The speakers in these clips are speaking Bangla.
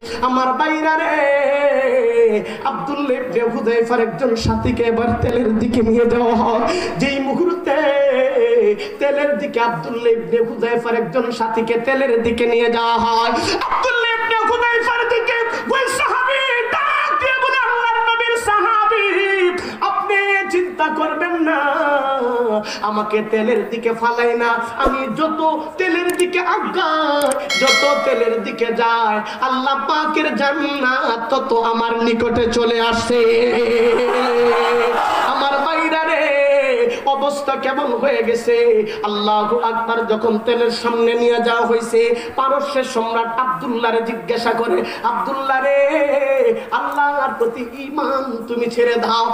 আমার বাইরা রে, আব্দুল্লাহ ইবনে হুযায়ফার একজন সাথীকে এবার তেলের দিকে নিয়ে যাওয়া হয়। যেই মুহূর্তে তেলের দিকে আব্দুল্লাহ ইবনে হুযায়ফার একজন সাথীকে তেলের দিকে নিয়ে যাওয়া হয়, আব্দুল্লাহ ইবনে হুযায়ফার দিকে ওই সাহাবী ডাক দিয়ে বলে, আল্লাহর নবীর সাহাবী, আপনি চিন্তা করবেন না, আমাকে তেলের দিকে ফালাই না, আমি যত তেলের দিকে আগাই, যত তেলের দিকে যায়, আল্লাহ পাকের জান্নাত তত আমার নিকটে চলে আসে। আমার বাইরা রে, অবস্থা কেমন হয়ে গেছে! আল্লাহু আকবার। যখন তেলের সামনে নিয়ে যাওয়া হয়েছে, পারস্যের সম্রাট আব্দুল্লাহরে জিজ্ঞাসা করে, আব্দুল্লাহ রে, আল্লাহর প্রতি ঈমান তুমি ছেড়ে দাও,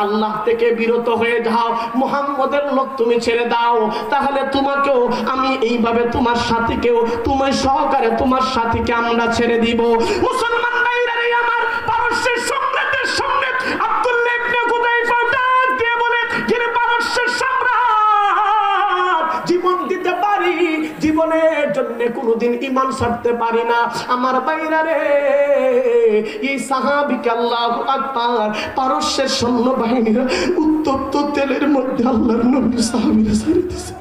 আল্লাহ থেকে বিরত হয়ে যাও, মুহাম্মদের লোক তুমি ছেড়ে দাও, তাহলে তোমাকেও আমি এইভাবে, তোমার সাথীকেও, তোমার সহকারে তোমার সাথীকে আমরা ছেড়ে দিব। মুসলমান ভাইরা রে আমার, পারস্যের সম্রাটের সামনে আব্দুল্লাহ ইবনে হুযায়ফা ডাক দিয়ে বলে, যিনি পারস্যের সম্রাট, জীবন দিতে পারি, জীবনের জন্য কোনোদিন ঈমান ছাড়তে পারি না। আমার বাইরা রে, এই সাহাবীকে আল্লাহু আকবার, পারস্যের সৈন্যবাহিনীরা উত্তপ্ত তেলের মধ্যে আল্লাহর নবীর সাহাবীরা ছেড়ে দিয়েছে।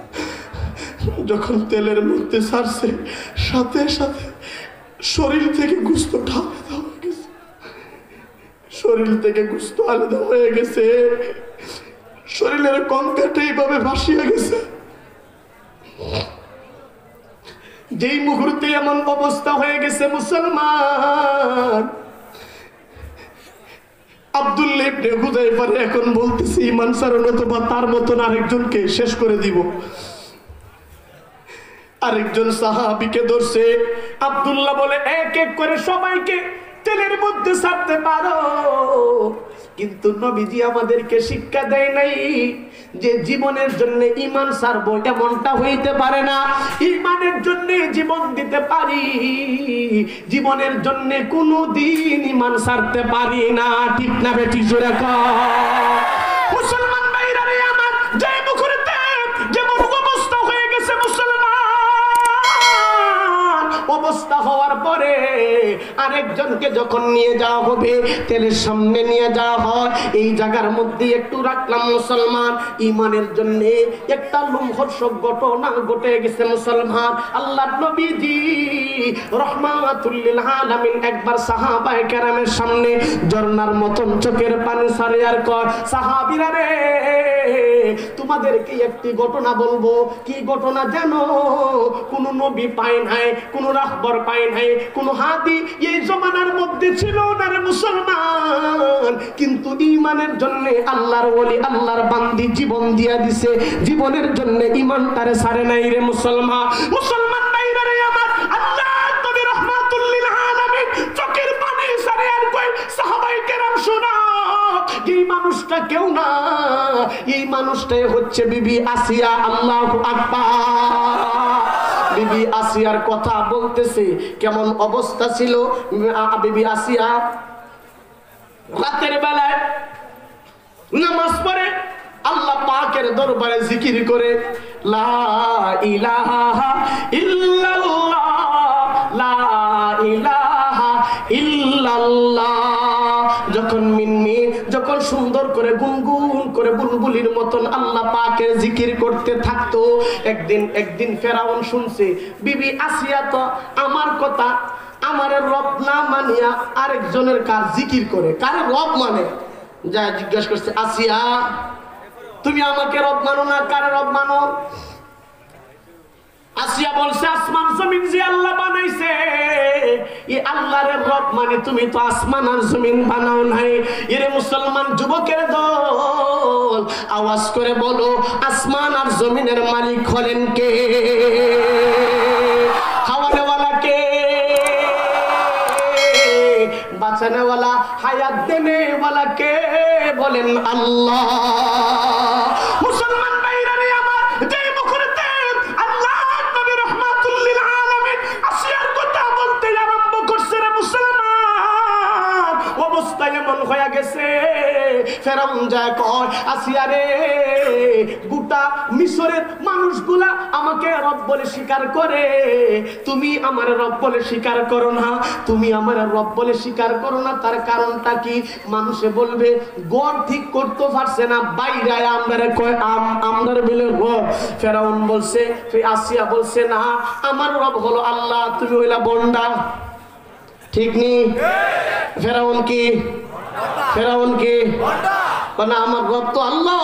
যখন তেলের মধ্যে ছাড়ছে, সাথে সাথে শরীর থেকে গোশত ঢাকা দেওয়া হয়ে গেছে, শরীর থেকে গোশত আলাদা হয়ে গেছে, শরীরের কঙ্কাটা এইভাবে ভাসিয়ে গেছে। যেই মুহূর্তে এমন অবস্থা হয়ে গেছে মুসলমান, আব্দুল্লাহ ইবনে হুযায়ফা এখন বলতেছি, ঈমান ছাড়ানো অথবা তার মতন আরেকজনকে শেষ করে দিব। আরেকজন সাহাবীকে ধরছে, আব্দুল্লাহ বলে, এক এক করে সবাইকে তেলের মধ্যে ছাড়তে পারো, কিন্তু নবীজি আমাদেরকে শিক্ষা দেয় নাই যে জীবনের জন্য ঈমান ছাড়বো, এমনটা হইতে পারে না। ঈমানের জন্য জীবন দিতে পারি, জীবনের জন্য কোনোদিন ঈমান ছাড়তে পারি না। ঠিক না বেটি? জোরে কও। মুসলমান ভাইরা রে আমার, যে মুহূর্তে যেমন অবস্থা হয়ে গেছে মুসলমান, অবস্থা হওয়ার পরে আরেকজনকে যখন নিয়ে যাওয়া হবে, তেলের সামনে নিয়ে যাওয়া হয়, এই জায়গার মধ্যে একটু রাখলাম মুসলমান, ঈমানের জন্য একটা লোমহর্ষক ঘটনা ঘটে গেছে মুসলমান। আল্লাহর নবীজি রাহমাতুল লিল আলামিন একবার সাহাবায়ে কেরামের সামনে ঝর্ণার মতন চোখের পানি ছাড়ে আর কয়, সাহাবীরা রে, তোমাদেরকে একটি ঘটনা বলবো। কি ঘটনা জানো? কোন নবী পায় নাই, কোন রাহবর পায় নাই, কোন হাদি এই জমানার মধ্যে ছিল না রে মুসলমান, কিন্তু ঈমানের জন্য আল্লাহর ওলি, আল্লাহর বান্দি জীবন দিয়া দিছে, জীবনের জন্য ঈমানটারে ছাড়ে নাই রে মুসলমান। মুসলমান ভাইরা রে আমার, আল্লাহর নবী রাহমাতুল লিল আলামিন চোখের পানি ছাড়ে আর কই, সাহাবায়ে কেরাম শোনো, এই মানুষটা কেউ না, এই মানুষটাই হচ্ছে বিবি আসিয়া। আল্লাহু আকবার। বিবি আসিয়ার কথা বলতেছে, কেমন অবস্থা ছিল বিবি আসিয়া। রাতের বেলায় নামাজ পড়ে, আল্লাহ পাকের দরবারে জিকির করে, লা ইলাহা ইল্লাল্লাহ, লা ইলাহা ইল্লাল্লাহ। যখন মিনমিন, যখন সুন্দর করে গুনগুন করে বুলবুলির মতন আল্লাহ পাকের জিকির করতে থাকতো, একদিন ফেরাউন শুনছে বিবি আসিয়া তো আমার কথা, আমার রব না মানিয়া আরেকজনের কাজ জিকির করে। কারে রব মানে? যা জিজ্ঞাসা করছে, আসিয়া তুমি আমাকে রব মানো না, কারে রব মানো? আসিয়া বলছে, আসমান জমিন যে আল্লাহ বানাইছে, এই আল্লাহর রব মানে তুমি তো আসমান আর জমিন বানাও নাই। এরে মুসলমান যুবকের দল, আওয়াজ করে বলো, আসমান আর জমিনের মালিক হলেন কে? খাওয়ানেওয়ালা কে? বাঁচানেওয়ালা, হায়াত দেনেওয়ালা কে? বলেন আল্লাহ। মুসলমান ভাইরা রে আমার, যে মুহূর্তে আল্লাহর নবী রাহমাতুল লিল আলামিন আসিয়ার কথা বলতে আরম্ভ করছে রে মুসলমান, অবস্থা এমন হয়ে গেছে ফেরাউন যায় কয় আসিয়া রে গোটা মিশরের মানুষগুলা আমাকে রব বলে স্বীকার করে, তুমি আমার রব বলে স্বীকার করো না, তুমি আমার রব বলে স্বীকার করো না, তার কারণটা কি? মানুষে বলবে গড় ঠিক করতে পারছে না, বাইরে আমরা কয় আমরা বলে রব। ফেরাউন বলছে, আসিয়া বলছে না আমার রব হলো আল্লাহ, তুমি হইলা বন্ডা। ঠিক নেই? ফেরাউন কি? ফেরাউন কি? না আমার রব তো আল্লাহ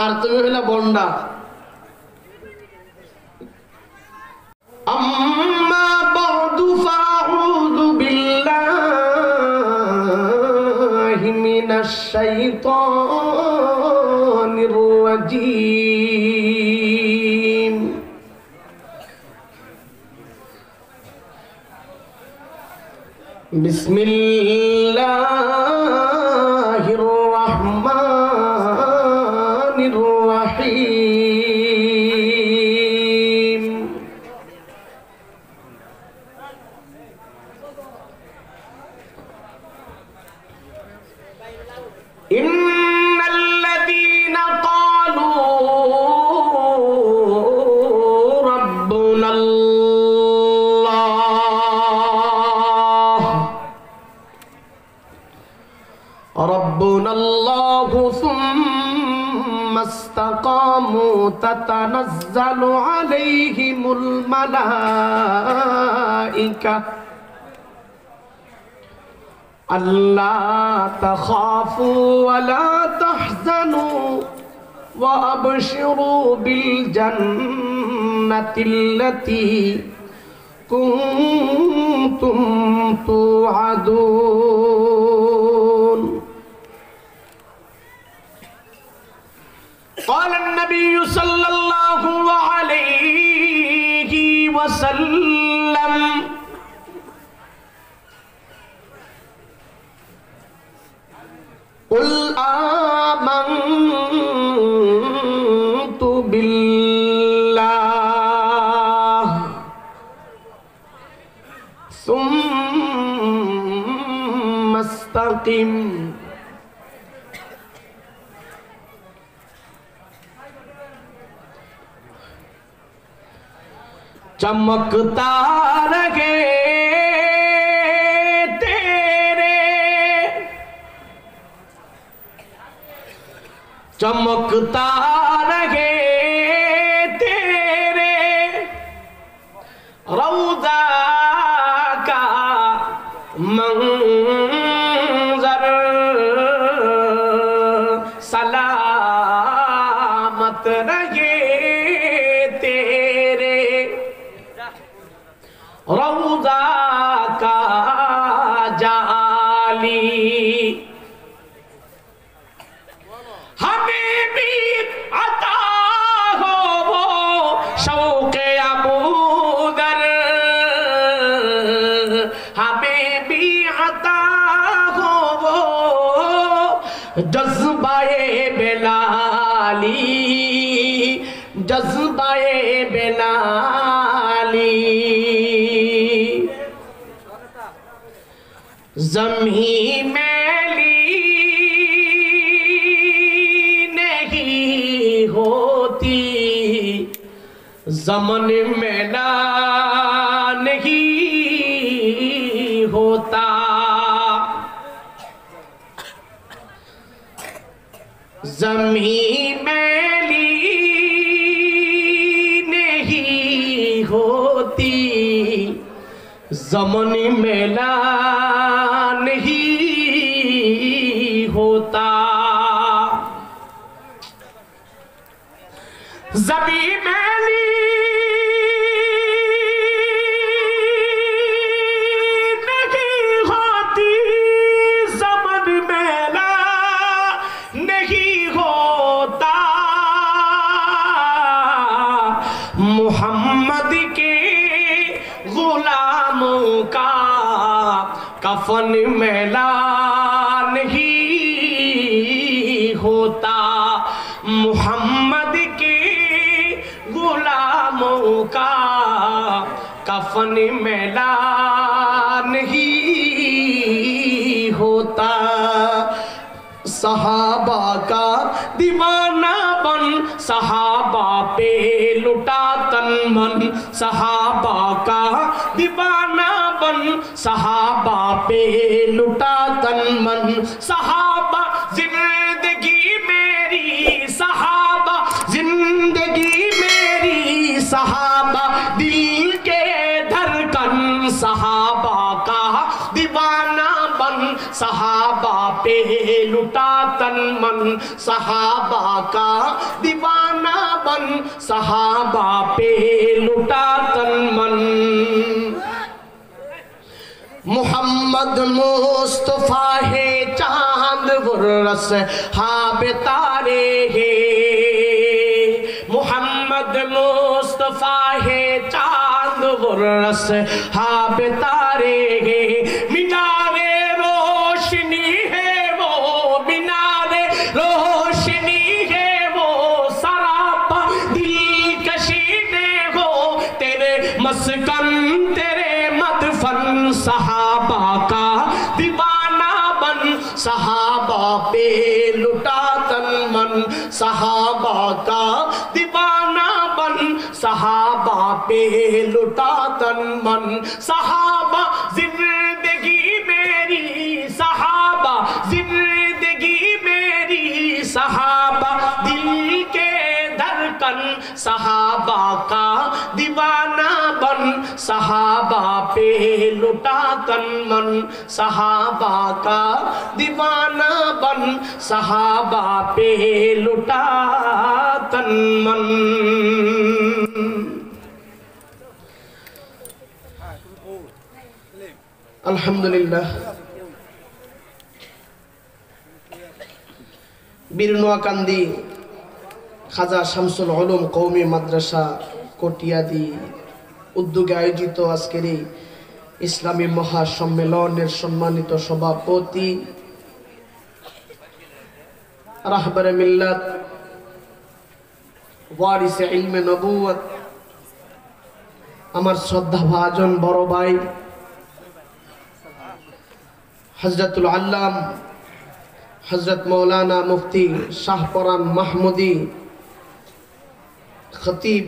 আর তুমি হইলা বন্ডা। আম্মা বা'দু ফাউযু বিল্লাহি মিনাশ শাইতানির রাজীম। বিসমিল্লাহির রহমানির রহিম। ইন্নাল্লাযীনা ক্বালু ربنا الله ثم استقاموا تتنزل عليهم الملائكة ألا تخافوا ولا تحزنوا وأبشروا بالجنة التي كنتم توعدون. قال النبي صلى الله عليه وسلم قل آمنت بالله ثم استقم चमकता रहे तेरे, चमकता रहे तेरे रौज़ा का मंज़र, सलामत रहे रौज़ा का जाली। हमें भी अता हो वो शौक़े अबूदर, हमें भी अता हो वो जज्बाए बेलाली, जज्बाए बेलाली। ज़मीं मैली नहीं होती, ज़मन मैला नहीं होता, ज़मीं मैली नहीं होती, ज़मन मैला नहीं होता। ज़मीं मैली नहीं होती, ज़मन मैला नहीं होता। मुहम्मद के गुलामों का कफन मैला नहीं होता, मुहम्मद के गुलामों का कफन मैला नहीं होता। सहाबा का दीवाना बन, सहाबा पे लुटा तन मन, सहाबा का दीवाना बन, सहाबा पे लुटा तन मन, सहाबा जिंदगी मेरी, सहाबा जिंदगी मेरी, सहाबा दिल के धड़कन, सहाबा का दीवाना बन, सहाबा पे लुटा तन मन, सहाबा का दीवाना बन, सहाबा पे लुटा तन मन। मोहम्मद मुस्तफा है चांद गुर्रस हाबे तारे है, मोहम्मद मुस्तफा है चांद गुर्रस हाबे तारे है, मीनारे रोशनी है वो, मीनारे रोशनी है वो, सरापा दिलकशी ने हो तेरे मस्कन तेरे मदफन, सहाबा का दीवाना बन, सहाबा पे लुटा तन मन, सहाबा का दीवाना बन, सहाबा पे लुटा तन मन, सहाबा जिंदगी मेरी, सहाबा जिंदगी मेरी, सहाबा दिल के धड़कन, सहाबा का दीवाना बन, सहाबा पे लुटा तन मन, सहाबा का दीवाना बन, सहाबा पे लुटा तन मन। अल्हम्दुलिल्लाह। বীরনোয়াকান্দি খাজা শামসুল উলুম কওমি মাদ্রাসা কটিয়াদি উদ্যোগে আয়োজিত আজকের এই ইসলামী মহাসম্মেলনের সম্মানিত সভাপতি রাহবারে মিল্লাত ওয়ারিসে ইলমে নবুয়ত আমার শ্রদ্ধাভাজন বড় ভাই হযরতুল আল্লাম हजरत मौलाना मुफ्ती शाहपरान महमूदी खतीब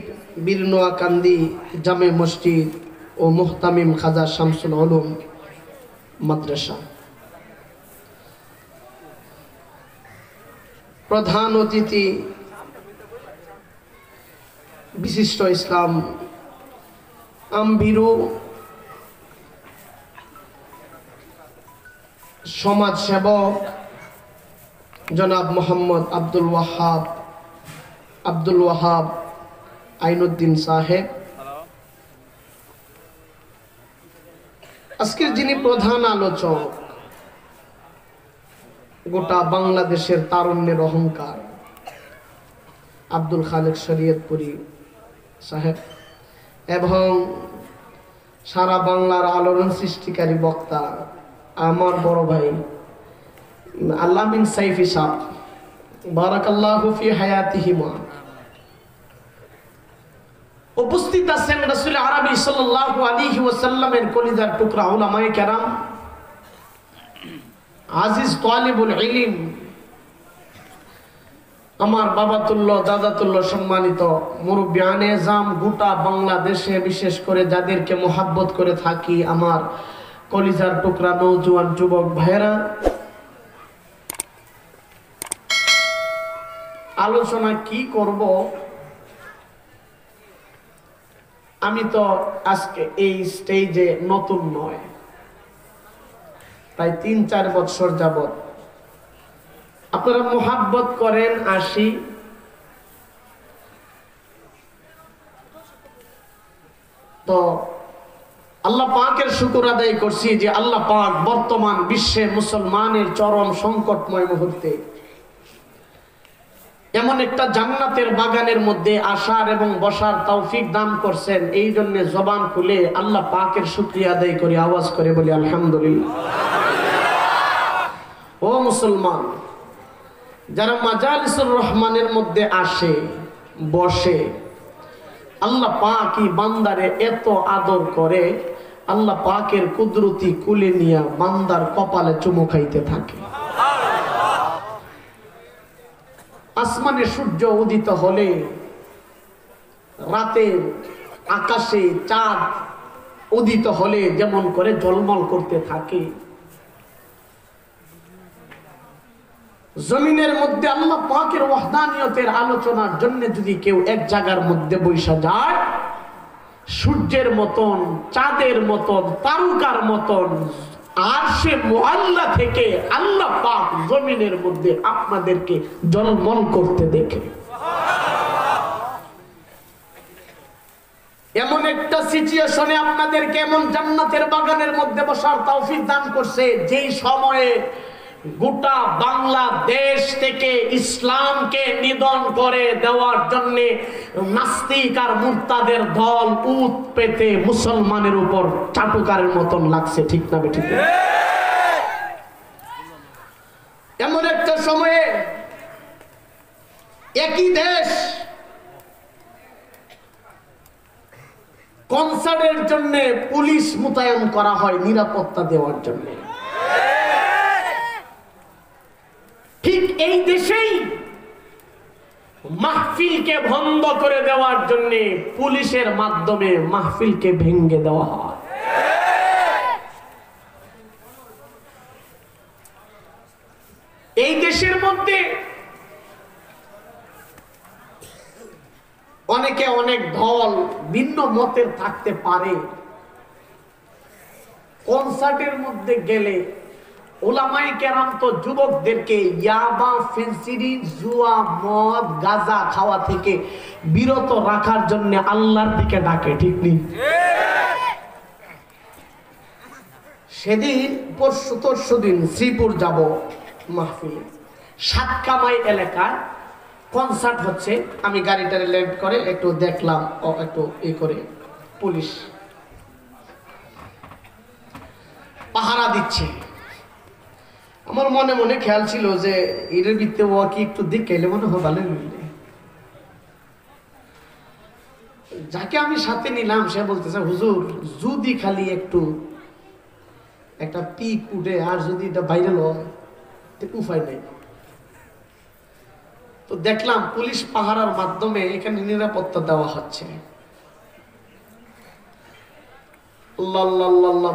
বীরনোয়াকান্দি জামে মসজিদ ও মুহতামিম খাজা শামসুল উলুম মাদ্রাসা, প্রধান অতিথি বিশিষ্ট ইসলাম আমভীরু সমাজ সেবক জনাব মোহাম্মদ আব্দুল ওয়াহাব আইনুদ্দিন সাহেব, আজকের যিনি প্রধান আলোচক, গোটা বাংলাদেশের তারুণ্যের অহংকার আব্দুল খালেক শরীয়তপুরী সাহেব, এবং সারা বাংলার আলোড়ন সৃষ্টিকারী বক্তা আমার বড় ভাই আল্লামিন সাইফি সাহেব, বারাকাল্লাহু ফি হায়াতিহিমা। উপস্থিত আছেন রাসূল আরবি সাল্লাল্লাহু আলাইহি ওয়াসাল্লামের কলিজার টুকরা উলামায়ে কেরাম, আজিজ তালিবুল ইলম, আমার বাবাতুল্য দাদাতুল্য সম্মানিত মুরব্বিয়ানে জাম, গোটা বাংলাদেশে বিশেষ করে যাদেরকে মোহাব্বত করে থাকি, আমার কলিজার টুকরা নওজোয়ান যুবক ভাইরা, আলোচনা কি করব আমি তো আজকে এই স্টেজে নতুন নয়, প্রায় ৩-৪ বছর যাবত আপনারা মোহাব্বত করেন আসি, তো আল্লাহ পাকের শুকর আদায় করছি যে আল্লাহ পাক বর্তমান বিশ্বে মুসলমানের চরম সংকটময় মুহূর্তে এমন একটা জান্নাতের বাগানের মধ্যে আসার এবং বসার তৌফিক দান করছেন। এই জন্য জবান খুলে আল্লাহ পাকের শুকরিয়া আদায় করি, আওয়াজ করে বলি আলহামদুলিল্লাহ। ও মুসলমান, যারা মাজালিসুর রহমানের মধ্যে আসে বসে, আল্লাহ পাকই বান্দারে এত আদর করে, আল্লাহ পাকের কুদরতি কুলে নিয়ে বান্দার কপালে চুমু খাইতে থাকে। আসমানে সূর্য উদিত হলে রাতের আকাশে চাঁদ উদিত হলে যেমন করে ঝলমল করতে থাকে, জমিনের মধ্যে আল্লাহ পাকের ওয়াহদানিয়তের আলোচনার জন্য যদি কেউ এক জায়গার মধ্যে বৈশা যায়, সূর্যের মতন, চাঁদের মতন, তারকার মতন আরশে মুআল্লা থেকে আল্লাহ পাক জমিনের মধ্যে আপনাদেরকে ঝলমল করতে দেখে। এমন একটা সিচুয়েশনে আপনাদেরকে এমন জান্নাতের বাগানের মধ্যে বসার তৌফিক দান করছে, যেই সময়ে গোটা বাংলাদেশ থেকে ইসলামকে নিধন করে দেওয়ার জন্য নাস্তিক আর মুরতাদের দল উত পেতে মুসলমানের উপর চাটুকারের মতন লাগছে, ঠিক না বেঠিক? এমন একটা সময়ে একই দেশ কনসার্টের জন্য পুলিশ মোতায়েন করা হয় নিরাপত্তা দেওয়ার জন্য। ঠিক এই দেশেই মাহফিলকে বন্ধ করে দেওয়ার জন্য পুলিশের মাধ্যমে মাহফিলকে ভেঙে দেওয়া হয়। এই দেশের মধ্যে অনেকে অনেক দল ভিন্ন মতের থাকতে পারে, কনসার্টের মধ্যে গেলে ওলামায়ে কেরাম তো যুবকদেরকে ইয়াবা, ফেন্সিডিল, জুয়া, মদ, গাঁজা খাওয়া থেকে বিরত রাখার জন্য আল্লাহর দিকে ডাকে, ঠিক নেই? সেদিন পরশুদিন শ্রীপুর যাব মাহফিলে, সাতকামাই এলাকায় কনসার্ট হচ্ছে। আমি গাড়িটারে ল্যান্ড করে একটু দেখলাম, একটু ই করে পুলিশ পাহারা দিচ্ছে। আমার মনে মনে খেয়াল ছিল যে এর ভিতরে ও কি একটু দেখে এলে মনে হয় ভালো। যাকে আমি সাথে নিলাম সে বলতেছে, হুজুর যদি খালি একটু একটা পিক উঠে আর যদি এটা ভাইরাল হয় উপায় নেই। তো দেখলাম পুলিশ পাহারার মাধ্যমে এখানে নিরাপত্তা দেওয়া হচ্ছে।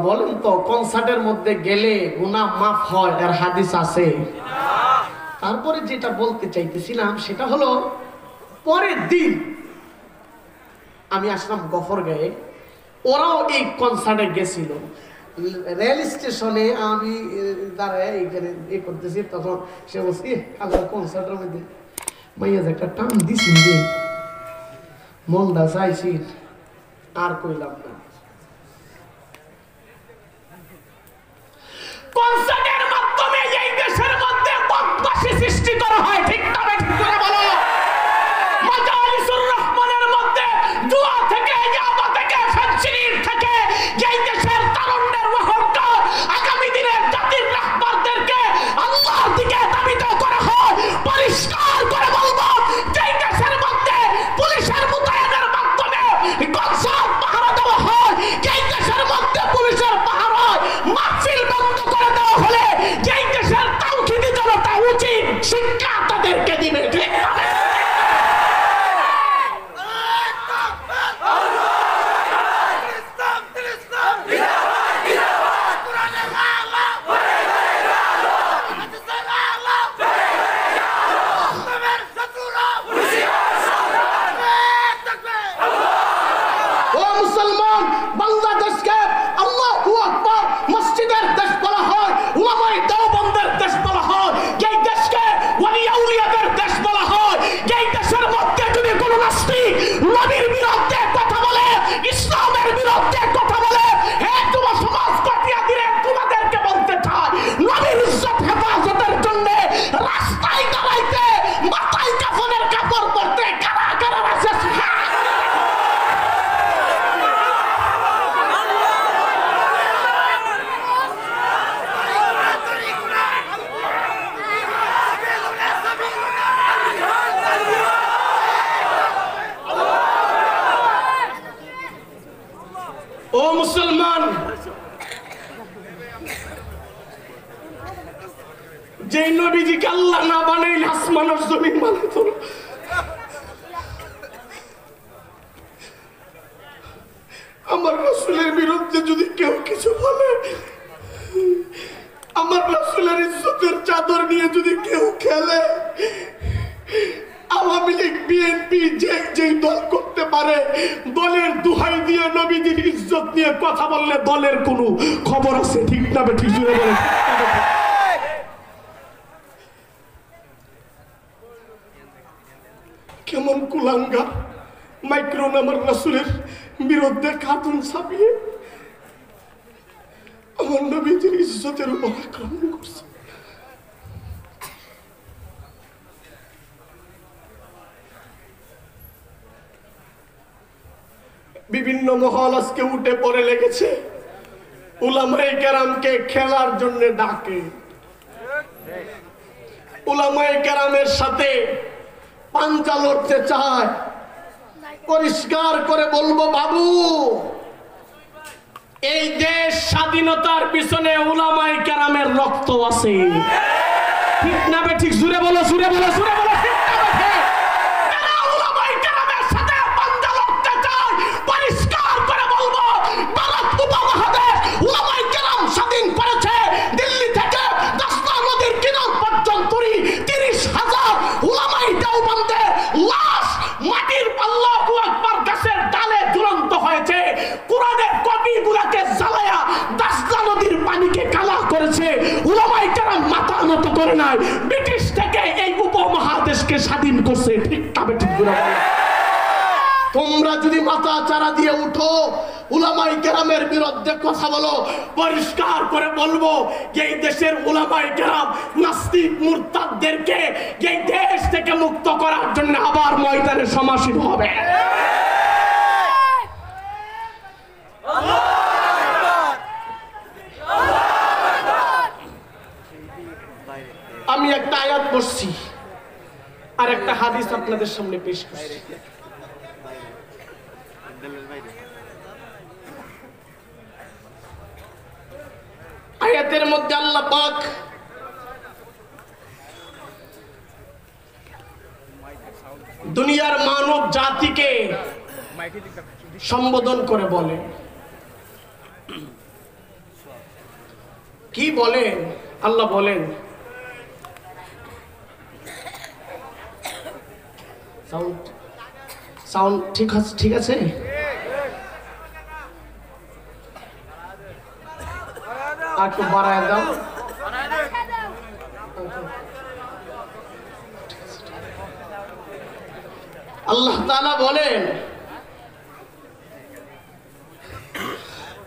বলেন তো, কনসার্টের মধ্যে গেলে গুনাহ মাফ হয়, এর হাদিস আছে। তারপরে যেটা বলতে চাইতেছিলাম সেটা হলো, পরের দিন আমি আসলাম গফরগাঁয়ে, ওরাও এই কনসার্টে গেছিল। রেল স্টেশনে আমি দাঁড়ায় এখানে এ করতেছি, তখন সে বলছি কনসার্টের মধ্যে মাইয়া একটা টান দিছি রে, মনটা চাইছি আর কইলাম না। কনসার্টের মাধ্যমে এই দেশের মধ্যে বদমাশি সৃষ্টি করা হয়, ঠিক না? ঠিক করে বলো। মাজালিসুর রহমানের মধ্যে জুয়া থেকে, ইয়াবা থেকে, ফেন্সিডিল থেকে এই দেশের তারুণ্যের অহংকার, আগামী দিনের জাতির রাহবারদেরকে আল্লাহর দিকে ধাবিত করা হয়। পরিষ্কার করে বলবো, এই দেশের মধ্যে পুলিশের মোতায়েনের মাধ্যমে কনসার্ট পাহারা দেওয়া হয়, এই দেশের মধ্যে পুলিশের পাহারায় মাহফিল বন্ধ করে দেওয়া হলে এই দেশের তাওহীদি জনতা উচিত শিক্ষা তাদেরকে দিবে, ঠিক না? বাংলাদেশকে আল্লাহু আকবার মসজিদের দেশ বলা হয়, উলামায়ে দেওবন্দের দেশ বলা হয়, এই দেশকে ওলি আউলিয়াদের দেশ বলা হয়। এই দেশের মধ্যে যদি কোনো নাস্তিক নবীর বিরুদ্ধে কথা বলে, ইসলামের বিরুদ্ধে কথা বলে, হে যুব সমাজ পাতিয়া দিলে তোমাদেরকে বলতে চাই, নবীর ইজ্জত হেফাজতের জন্য রাস্তায় দাঁড়াইতে, মাথায় কাফনের কাপড় পরতে কারা কারা আছে? ও মুসলমান, যে নবীজিকে আল্লাহ না বানাইলে আসমান আর জমিন বানাইতো না। আমার রাসূলের বিরুদ্ধে যদি কেউ কিছু বলে, আমার রাসূলের ইজ্জতের চাদর নিয়ে যদি কেউ খেলে, আওয়ামী লীগ বিএনপি যে দল করতে পারে, দলের দুহাই দিয়ে নবীজির ইজ্জত নিয়ে কথা বললে দলের কোনো খবর আছে? ঠিক না ঠিক জুড়ে বলেন। কেমন কুলাঙ্গার মাইক্রোন আমার রাসূলের বিরুদ্ধে খাতুন ছাপিয়ে আমার নবীজির ইজ্জতের উপর আক্রমণ করছে। বিভিন্ন মহল আজকে উঠে পড়ে লেগেছে, উলামায়ে কেরামকে খেলার জন্য ডাকে, উলামায়ে কেরামের সাথে পাঞ্জা লড়তে চায়। পরিষ্কার করে বলবো বাবু, এই দেশ স্বাধীনতার পিছনে উলামায়ে কেরামের রক্ত আছে। ঠিক না ঠিক জুড়ে বলো, জুড়ে বলো, জুড়ে বলো। ব্রিটিশ থেকে এই উপমহাদেশকে স্বাধীন করছে। ঠিক তবে ঠিক তোমরা যদি মাথা চারা দিয়ে উঠো, উলামায়ে কেরামের বিরুদ্ধে কথা বলো, পরিষ্কার করে বলবো এই দেশের উলামায়ে কেরাম নাস্তিক মুরতাদদেরকে এই দেশ থেকে মুক্ত করার জন্য আবার ময়দানে সমাসীন হবে। আমি একটা আয়াত পড়ছি আর একটা হাদিস আপনাদের সামনে পেশ করছি। আয়াতের মধ্যে আল্লাহ পাক দুনিয়ার মানব জাতিকে সম্বোধন করে বলে, কি বলেন? আল্লাহ বলেন, সাউন্ড ঠিক আছে? ঠিক আছে। আর একটু বাড়ায় দাও। আল্লাহ তাআলা বলেন,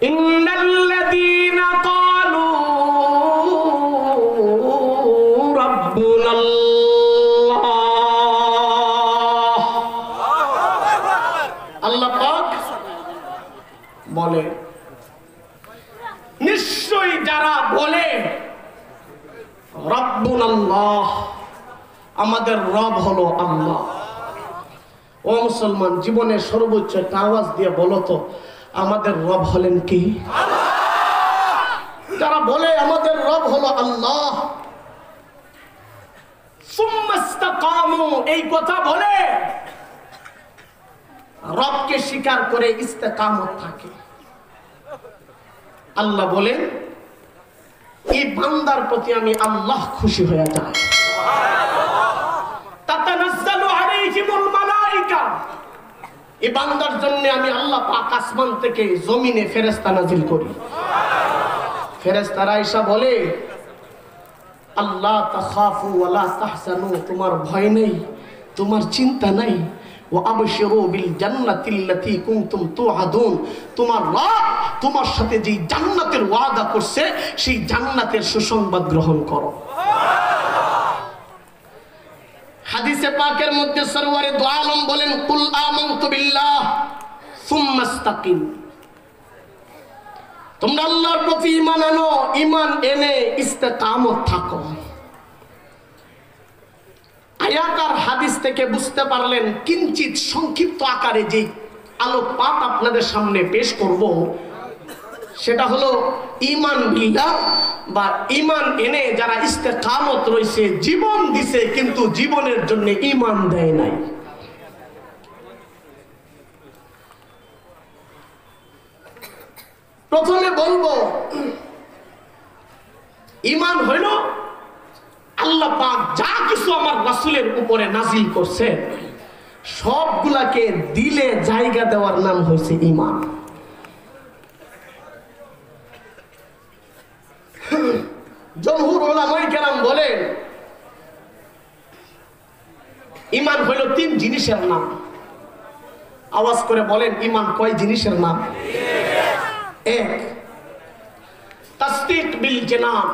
ইন্নাল্লাযীনা ক্বালু রাব্বুনাল্লাহ, আল্লাহ পাক বলে নিশ্চয়ই যারা বলে রাব্বুনাল্লাহ, আমাদের রব হলো আল্লাহ। ও মুসলমান, জীবনের সর্বোচ্চ একটা আওয়াজ দিয়ে বলো তো, আমাদের রব হলেন কি? যারা বলে আমাদের রব হলো আল্লাহ, সুম্মাস্তাকামু, এই কথা বলে রবকে স্বীকার করে ইস্তেকামত থাকে। আল্লাহ বলেন এই বান্দার প্রতি আমি আল্লাহ খুশি হয়ে যাই। তাতানাজ্জালু আলাইহিমুল মালায়েকা, এই বান্দার জন্য আমি আল্লাহ পাক আসমান থেকে জমিনে ফেরেশতা নাজিল করি। ফেরেশতারা এসে বলে আল্লাহ তাখাফু ওয়া লা তাহজানু, তোমার ভয় নেই, তোমার চিন্তা নাই। ওয়া আবশিরু বিল জান্নাতিল্লাতী কুনতুম তুআদুন, তোমার রব তোমার সাথে যে জান্নাতের ওয়াদা করছে সেই জান্নাতের সুসংবাদ গ্রহণ করো। হাদিসে পাকের মধ্যে সরওয়ারে দু আলম বলেন কুল আমানতু বিল্লাহ সুম্মাস্তাকিম, তোমরা আল্লাহর প্রতি ঈমান আনো, ঈমান এনে ইস্তেকামত থাকো। আয়াত আর হাদিস থেকে বুঝতে পারলেন কিঞ্চিত সংক্ষিপ্ত আকারে যে আলোকপাত আপনাদের সামনে পেশ করব, সেটা হলো ঈমান বিল্লাহ, বা ঈমান এনে যারা ইস্তেকামত রয়েছে, জীবন দিছে কিন্তু জীবনের জন্য ঈমান দেয় নাই। প্রথমে বলবো ঈমান হইল আল্লাহ পাক যা কিছু আমার রাসূলের উপরে নাজিল করছে সবগুলাকে দিলে জায়গা দেওয়ার নাম হয়েছে ঈমান। জমহুর উলামায়ে কেরাম বলেন ঈমান হইল 3 জিনিসের নাম। আওয়াজ করে বলেন ঈমান কয় জিনিসের নাম? 1 তাসদীক বিল জানান,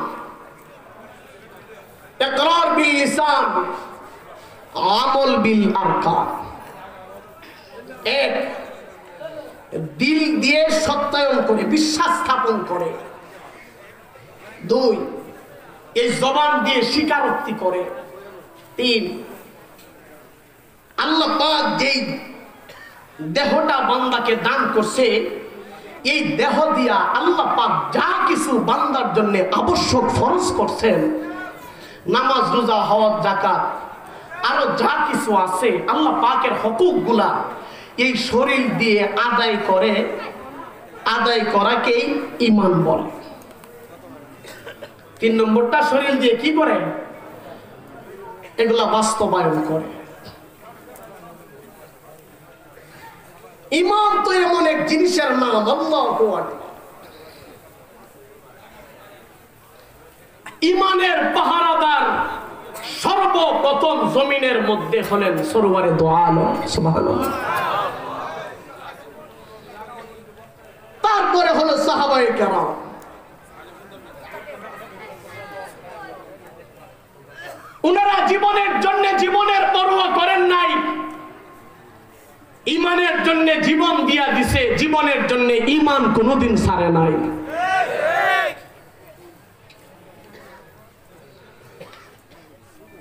ইকরার বিল লিসান, আমল বিল আরকান। 1 দিল দিয়ে সত্যায়ন করে বিশ্বাস স্থাপন করে। 2 এই জবান দিয়ে স্বীকারোক্তি করে। 3 আল্লাহ পাক যেই দেহটা বান্দাকে দান করছে এই দেহ দিয়া আল্লাহ পাক যা কিছু বান্দার জন্য আবশ্যক ফরজ করছেন, নামাজ, রোজা, হজ, যাকাত, আরো যা কিছু আছে আল্লাহ পাকের হকুকগুলা এই শরীর দিয়ে আদায় করে। আদায় করাকেই ঈমান বলে। 3 নম্বরটা শরীর দিয়ে কি করে? এগুলা বাস্তবায়ন করে। ঈমান তো এমন এক জিনিসের নাম, আল্লাহু আকবার। ঈমানের পাহারাদার সর্বপ্রথম জমিনের মধ্যে হলেন সরওয়ারে দো আলম সুবহানাল্লাহ। তারপরে হলো সাহাবায়ে কেরাম। উনারা জীবনের জন্য জীবনের পরোয়া করেন নাই, ঈমানের জন্য জীবন দিয়া দিছে। জীবনের জন্য ঈমান কোনোদিন ছাড়ে নাই।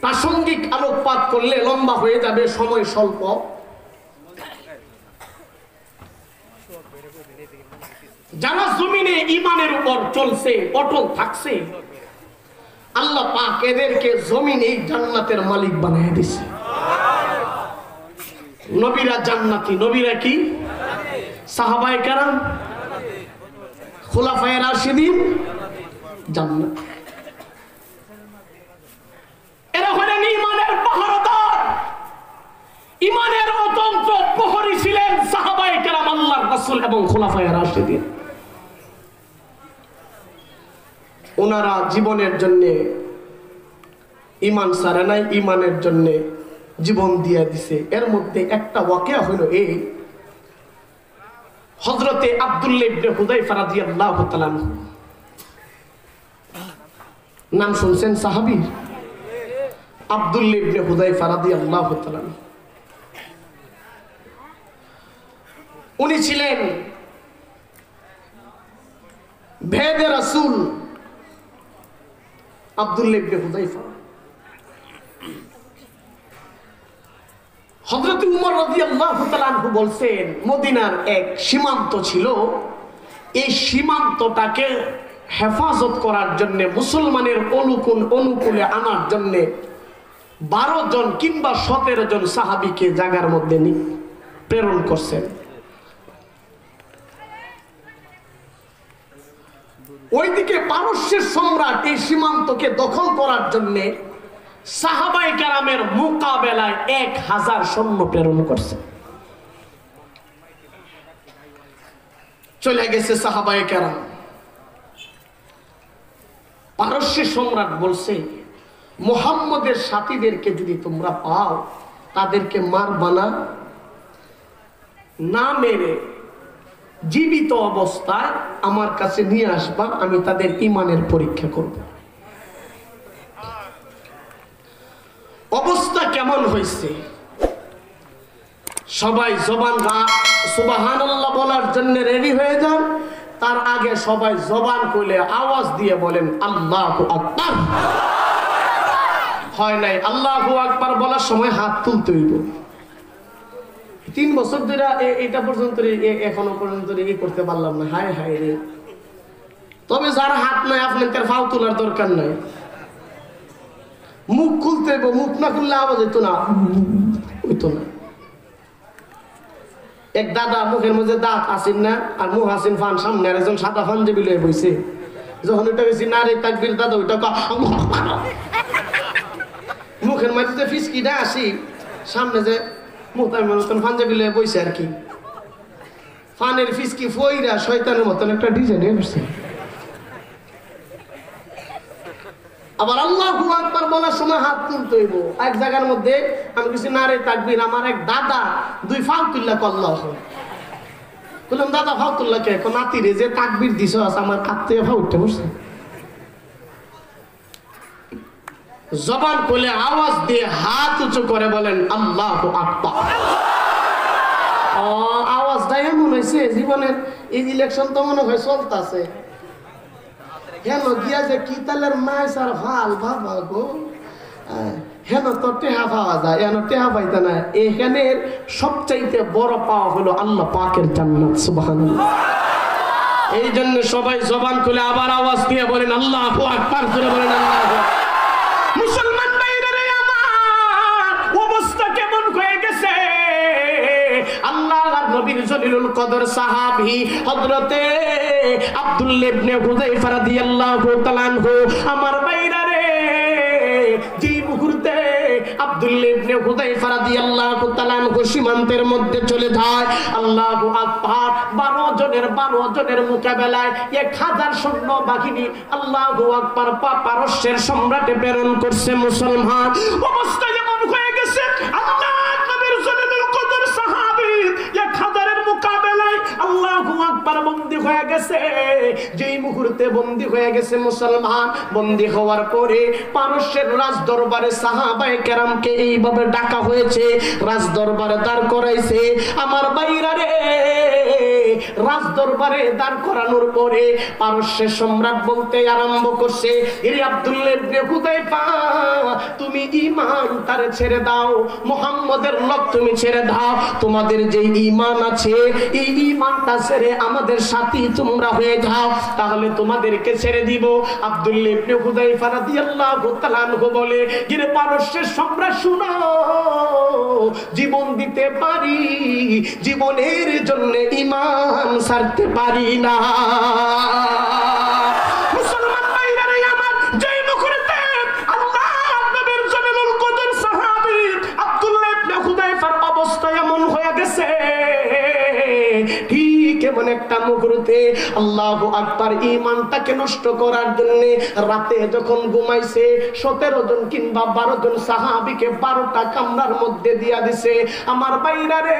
প্রাসঙ্গিক আলোকপাত করলে লম্বা হয়ে যাবে, সময় স্বল্প। যারা জমিনে ঈমানের উপর চলছে, অটল থাকছে, আল্লাহ পাক এদেরকে জমিনে জান্নাতের মালিক বানিয়ে দিছে। নবীরা জান্নাতি। নবীরা কি? সাহাবায়ে কেরাম, খুলাফায়ে রাশিদিন জান্নাত। এরা হলেন ঈমানের পাহারাদার, ঈমানের অতন্ত্র প্রহরী ছিলেন সাহাবায়ে কেরাম, আল্লাহর রাসূল এবং খুলাফায়ে রাশিদিন। ওনারা জীবনের জন্য ঈমান ছাড়ে নাই, ঈমানের জন্য জীবন দিয়ে দিছে। এর মধ্যে একটা ওয়াকিয়া হলো এই, হযরতে আব্দুল্লাহ ইবনে হুযায়ফা রাদিয়াল্লাহু তাআলা নাম শুনছেন সাহাবী? আব্দুল্লাহ ইবনে হুযায়ফা রাদিয়াল্লাহু তাআলা উনি ছিলেন ভেদে রাসূল। আব্দুল্লাহ ইবনে হুযায়ফা হযরত উমর রাদিয়াল্লাহু তাআলা আনহু বলছেন মদিনার এক সীমান্ত ছিল, এই সীমান্তটাকে হেফাজত করার জন্য, মুসলমানের অনুকূলে আনার জন্য 12 জন কিংবা 17 জন সাহাবীকে জায়গার মধ্যে প্রেরণ করছেন। ওইদিকে পারস্যের সম্রাট এই সীমান্তকে দখল করার জন্য সাহাবায়ে কেরামের মোকাবেলায় 1000 সৈন্য প্রেরণ করছে। চলে গেছে সাহাবায়ে কেরাম। পারস্যের সম্রাট বলছে মুহাম্মদের সাথীদেরকে যদি তোমরা পাও তাদেরকে মারবা না, না মেরে জীবিত অবস্থায় আমার কাছে নিয়ে আসবা, আমি তাদের ঈমানের পরীক্ষা করব। অবস্থা কেমন হয়েছে? সবাই জবান সুবহানাল্লাহ বলার জন্য রেডি হয়ে যান। তার আগে সবাই জবান খুলে আওয়াজ দিয়ে বলেন আল্লাহু আকবার। হয় নাই, আল্লাহু আকবার বলার সময় হাত তুলতে হইব। 3 বছর ধরে এটা পর্যন্ত এখনো পর্যন্ত করতে পারলাম না। হায় হায় রে, তবে যার হাত নাই আপনাদের ফাও তোলার দরকার নাই, মুখ খুলতে হবে, মুখ না খুললে আওয়াজ হইতো না, হইতো না। এক দাদা মুখের মধ্যে দাঁত আসেন না আর মুখ আসেন ফান, সামনে আর একজন সাদা ফান যে বিলে বইছে, যখন ওইটা বেশি না রে তাকবীর দাদা ওইটা মুখের মধ্যে যে ফিসকিটা আসি সামনে যে মুহতামিমের মতন ফাঞ্জে বিলে বইছে আর কি, ফানের ফিসকি ফইরা শয়তানের মতন একটা ডিজাইন করছে। আবার আল্লাহু আকবার বলার সময় হাত তুলতে হইব। এক জায়গার মধ্যে আমি কিছু নারে তাকবীর, আমার এক দাদা দুই ফাল তুল্লা আল্লাহ বললাম, দাদা ফাল তুল্লা কে? নাতিরে যে তাকবীর দিছ আমার কাঁদতে ফা উঠতে বসছে। জবান খুলে আওয়াজ দিয়ে হাত উঁচু করে বলেন আল্লাহু আকবার। আওয়াজটা এমন হয়েছে জীবনের এই ইলেকশন তো মনে হয় চলতেছে, হেন গিয়া যে কি তালের মাইস আর ভাল বাবা গো, হেন তো টেহা পাওয়া যায়, এন টেহা পাইতে না। এখানের সবচাইতে বড় পাওয়া হলো আল্লাহ পাকের জান্নাত, সুবহানাল্লাহ। এই জন্য সবাই জবান খুলে আবার আওয়াজ দিয়ে বলেন আল্লাহু আকবার করে বলেন আল্লাহু। মুসলমান ভাইরা আমার অবস্থা কেমন হয়ে গেছে? আল্লাহর নবীর জলিলুল কদর সাহাবী হযরতে আব্দুল্লাহ ইবনে হুযায়ফা রাদিয়াল্লাহু তাআলা আনহু, আমার ভাইরা রে, যে মুহূর্তে আব্দুল্লাহ ইবনে হুযায়ফা রাদিয়াল্লাহু তাআলা আনহু সীমান্তের মধ্যে চলে যায়, আল্লাহু আকবার, 12 জনের মোকাবেলায় 1000 সৈন্য বাহিনী আল্লাহু আকবার পারস্যের সম্রাটে প্রেরণ করছে। মুসলমান অবস্থা এমন হয়ে গেছে, আল্লাহর নবীর জলিলুল কদর সাহাবী 1000-এর মোকাবেলায় আল্লাহু আকবার বন্দী হয়ে গেছে। যেই মুহূর্তে বন্দী হয়ে গেছে মুসলমান, বন্দী হওয়ার পরে পারস্যের রাজ দরবারে সাহাবায়ে কেরামকে এইভাবে ডাকা হয়েছে, রাজ দরবারে দাঁড় করাইছে। আমার ভাইরা রে, রাজ দরবারে দাঁড় করানোর পরে পারস্যের সম্রাট বলতে আরম্ভ করছে, এরে আব্দুল্লাহ ইবনে হুযায়ফা, তুমি ঈমান তারে ছেড়ে দাও, মুহাম্মদের লোক তুমি ছেড়ে দাও, তোমাদের যে ঈমান আছে এই ঈমানটা ছেড়ে আমাদের সাথী তোমরা হয়ে যাও, তাহলে তোমাদেরকে ছেড়ে দিব। আব্দুল্লাহ ইবনে হুযায়ফা রাদিয়াল্লাহু তাআলা আনহু বলে, গিরে পারস্যের সম্রাট শুনো, জীবন দিতে পারি, জীবনের জন্য ঈমান ছাড়তে পারি না। মুসলমান ভাইরা রে আমার, যেই মুহূর্তে আল্লাহর নবীর জলিলুল কদর সাহাবী আব্দুল্লাহ ইবনে হুযায়ফার অবস্থা এমন হয়ে গেছে, ঠিক এমন একটা মুহূর্তে আল্লাহু আকবার ঈমানটাকে নষ্ট করার জন্য রাতে যখন ঘুমাইছে 17 জন কিংবা 12 জন সাহাবীকে 12টা কামরার মধ্যে দিয়া দিছে। আমার ভাইরা রে,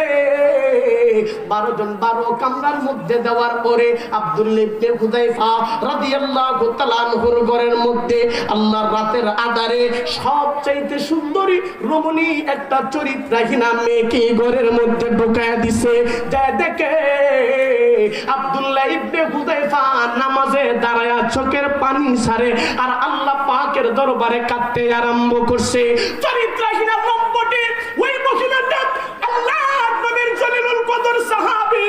12 জন 12 কামরার মধ্যে দেওয়ার পরে আব্দুল্লাহ ইবনে হুযায়ফা রাদিয়াল্লাহু তাআলা আনহুর ঘরের মধ্যে আল্লাহর রাতের আধারে সবচাইতে সুন্দরী রমণী একটা চরিত্রহীনা মেয়েকে ঘরের মধ্যে ঢুকায়া দিছে। যা দেখে আব্দুল্লাহ ইবনে হুযায়ফা নামাজে দাঁড়ায়া চোখের পানি ছাড়ে আর আল্লাহ পাকের দরবারে কাঁদতে আরম্ভ করছে। চরিত্রহীনা লম্পটে ওই মহিলাটা আল্লাহর নবীর জলিলুল কদর সাহাবী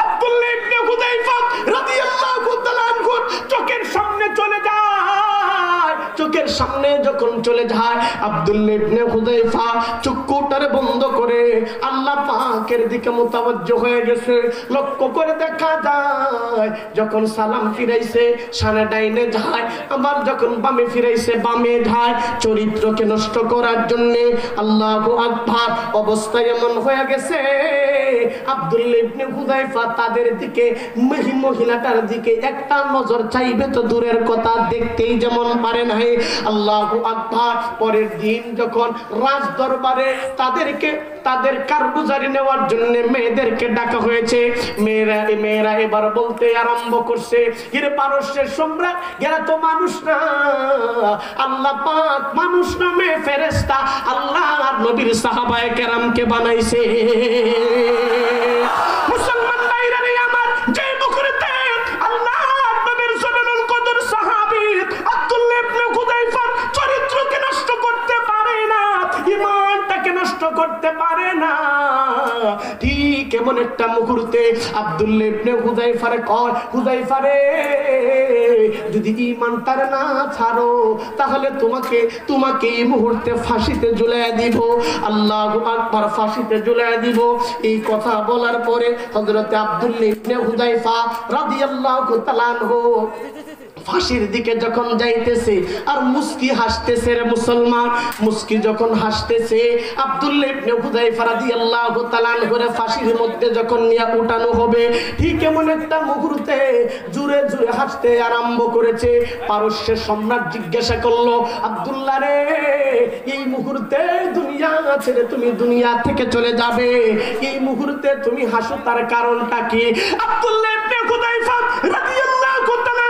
আব্দুল্লাহ ইবনে হুযায়ফা রাদিয়াল্লাহু তাআলা আনহু চোখের সামনে চলে যায়। চোখের সামনে যখন চলে যায় আব্দুল্লাহ ইবনে হুযায়ফা চক্ষুটারে বন্ধ করে আল্লাহ পাকের দিকে মুতাওয়াজ্জহ হয়ে গেছে। লক্ষ্য করে দেখা যায় যখন সালাম ফিরাইছে সামনে ডাইনে যায়, আবার যখন বামে ফিরাইছে বামে যায়, চরিত্রকে নষ্ট করার জন্য। আল্লাহু আকবার, অবস্থা এমন হয়ে গেছে আব্দুল্লাহ ইবনে হুযায়ফা তাদের দিকে, মহিলাটার দিকে একটা নজর চাইবে তো দূরের কথা, দেখতেই যেমন পারে না। আল্লাহু আকবার। পরের দিন যখন রাজ দরবারে তাদেরকে তাদের কারগুজারি নেওয়ার জন্য মেয়েদেরকে ডাকা হয়েছে, মেয়েরা এবার বলতে আরম্ভ করছে, এরা পারস্যের সম্রাট, এরা তো মানুষ না, আল্লাহ পাক মানুষ নামে ফেরেশতা আল্লাহর নবীর সাহাবায়ে কেরামকে বানাইছে। মুসলমান ভাইরা রে আমার, যে মুহূর্তে আল্লাহর নবীর জলিলুল কদর সাহাবী আব্দুল্লাহ ইবনে হুযায়ফা চরিত্রকে নষ্ট করতে পারে না, ঈমানটাকে নষ্ট করতে পারে না, ঠিক এমন একটা মুহূর্তে আব্দুল্লাহ ইবনে হুযায়ফারে কয়, হুযায়ফা রে, যদি ঈমানটারে না ছাড়ো তাহলে তোমাকে এই মুহূর্তে ফাঁসিতে ঝুলাইয়া দিব। আল্লাহু আকবার, ফাঁসিতে ঝুলাইয়া দিব। এই কথা বলার পরে হযরত আব্দুল্লাহ ইবনে হুযায়ফা রাদিয়াল্লাহু তাআলা আনহু ফাঁসির দিকে যখন যাইতেছে আর মুস্কি হাসতেছে রে মুসলমান, মুস্কি যখন হাসতেছে আব্দুল্লাহ ইবনে হুযায়ফা রাদিয়াল্লাহু তাআলা আনহুর ফাঁসির মধ্যে যখন নিয়ে উঠানো হবে, ঠিক এমন একটা মুহূর্তে জোরে জোরে হাসতে আরম্ভ করেছে। পারস্যের সম্রাট জিজ্ঞাসা করলো, আব্দুল্লাহ রে, এই মুহূর্তে দুনিয়া ছেড়ে তুমি দুনিয়া থেকে চলে যাবে, এই মুহূর্তে তুমি হাসো, তার কারণটা কি? আব্দুল্লাহ ইবনে হুযায়ফা রাদিয়াল্লাহু তাআলা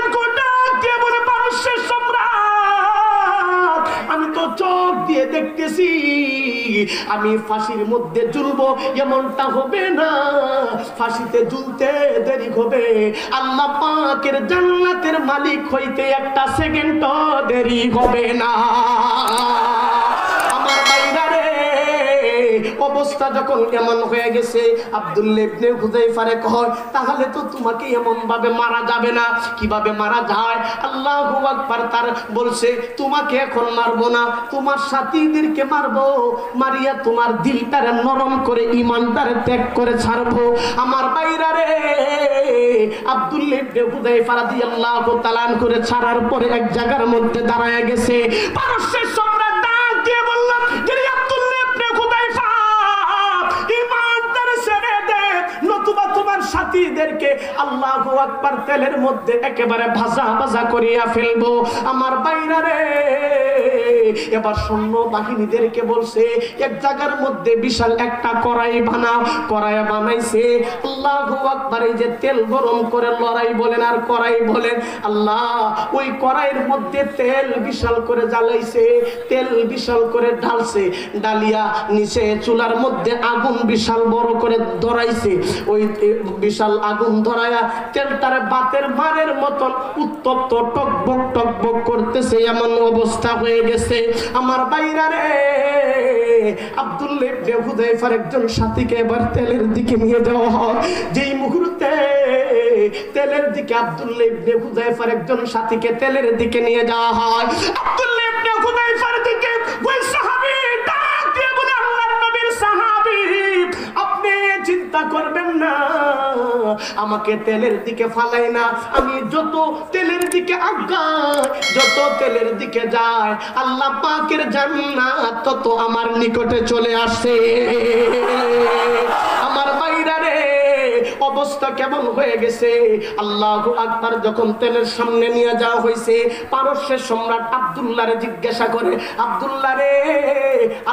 সম্রাট, আমি তো চোখ দিয়ে দেখতেছি আমি ফাঁসির মধ্যে ঝুলবো, এমনটা হবে না, ফাঁসিতে ঝুলতে দেরি হবে, আল্লাহ পাকের জান্নাতের মালিক হইতে একটা সেকেন্ড দেরি হবে না। আমার ভাইরা রে, অবস্থা যখন এমন হয়ে গেছে, আব্দুল্লাহ ইবনে হুযায়ফারে কয়, তাহলে তো তোমাকে এমন ভাবে মারা যাবে না। কিভাবে মারা যায়? আল্লাহু আকবার। তার বলছে, তোমাকে এখন মারবো না, তোমার সাথীদেরকে মারবো, মারিয়া তোমার দিলটারে নরম করে ঈমানটারে ত্যাগ করে ছাড়বো। আমার ভাইরা রে, আব্দুল্লাহ ইবনে হুযায়ফা রাদিয়াল্লাহু তাআলা করে ছাড়ার পরে এক জায়গার মধ্যে দাঁড়ায় গেছে। পারস্যের সম্রাট ডাক দিয়ে বলল, আব্দুল্লাহ ইবনে হুযায়ফা, ঈমানদার ছেড়ে দে, নতুবা তোমার সাথীদেরকে আল্লাহু আকবার তেলের মধ্যে একেবারে ভাজা ভাজা করিয়া ফেলবো। আমার বাইরা রে, এবার সৈন্য বাহিনীদেরকে বলছে, এক জায়গার মধ্যে বিশাল একটা কড়াই বানাও। কড়াই বানাইছে, আল্লাহু আকবার। এই যে তেল গরম করে লড়াই বলেন আর কড়াই বলেন, আল্লাহ ওই কড়াইয়ের মধ্যে তেল বিশাল করে জ্বালাইছে, তেল বিশাল করে ঢালছে, ডালিয়া নিচে চুলার মধ্যে আগুন বিশাল বড় করে ধরাইছে। ওই বিশাল আগুন ধরায়া তেলটারে বাতের মারের মতন উত্তপ্ত টকবক টকবক করতেছে, এমন অবস্থা হয়ে গেছে। আমার বাইরা রে, আব্দুল্লাহ ইবনে হুযায়ফার একজন সাথীকে এবার তেলের দিকে নিয়ে যাওয়া হয়। যেই মুহূর্তে তেলের দিকে আব্দুল্লাহ ইবনে হুযায়ফার একজন সাথীকে তেলের দিকে নিয়ে যাওয়া হয়, আব্দুল্লাহ ইবনে হুযায়ফার দিকে ওই সাহাবী ডাক দিয়ে বলে, আল্লাহর নবীর সাহাবী, আপনি চিন্তা করবেন না, আমাকে তেলের দিকে ফালাই না, আমি যত তেলের দিকে আগাই, যত তেলের দিকে যায়, আল্লাহ পাকের জান্নাত তত আমার নিকটে চলে আসে। আমার ভাইরা রে, অবস্থা কেমন হয়ে গেছে! আল্লাহু আকবার। যখন তেলের সামনে নিয়ে যাওয়া হয়েছে, পারস্যের সম্রাট আব্দুল্লাহরে জিজ্ঞাসা করে, আব্দুল্লাহ রে,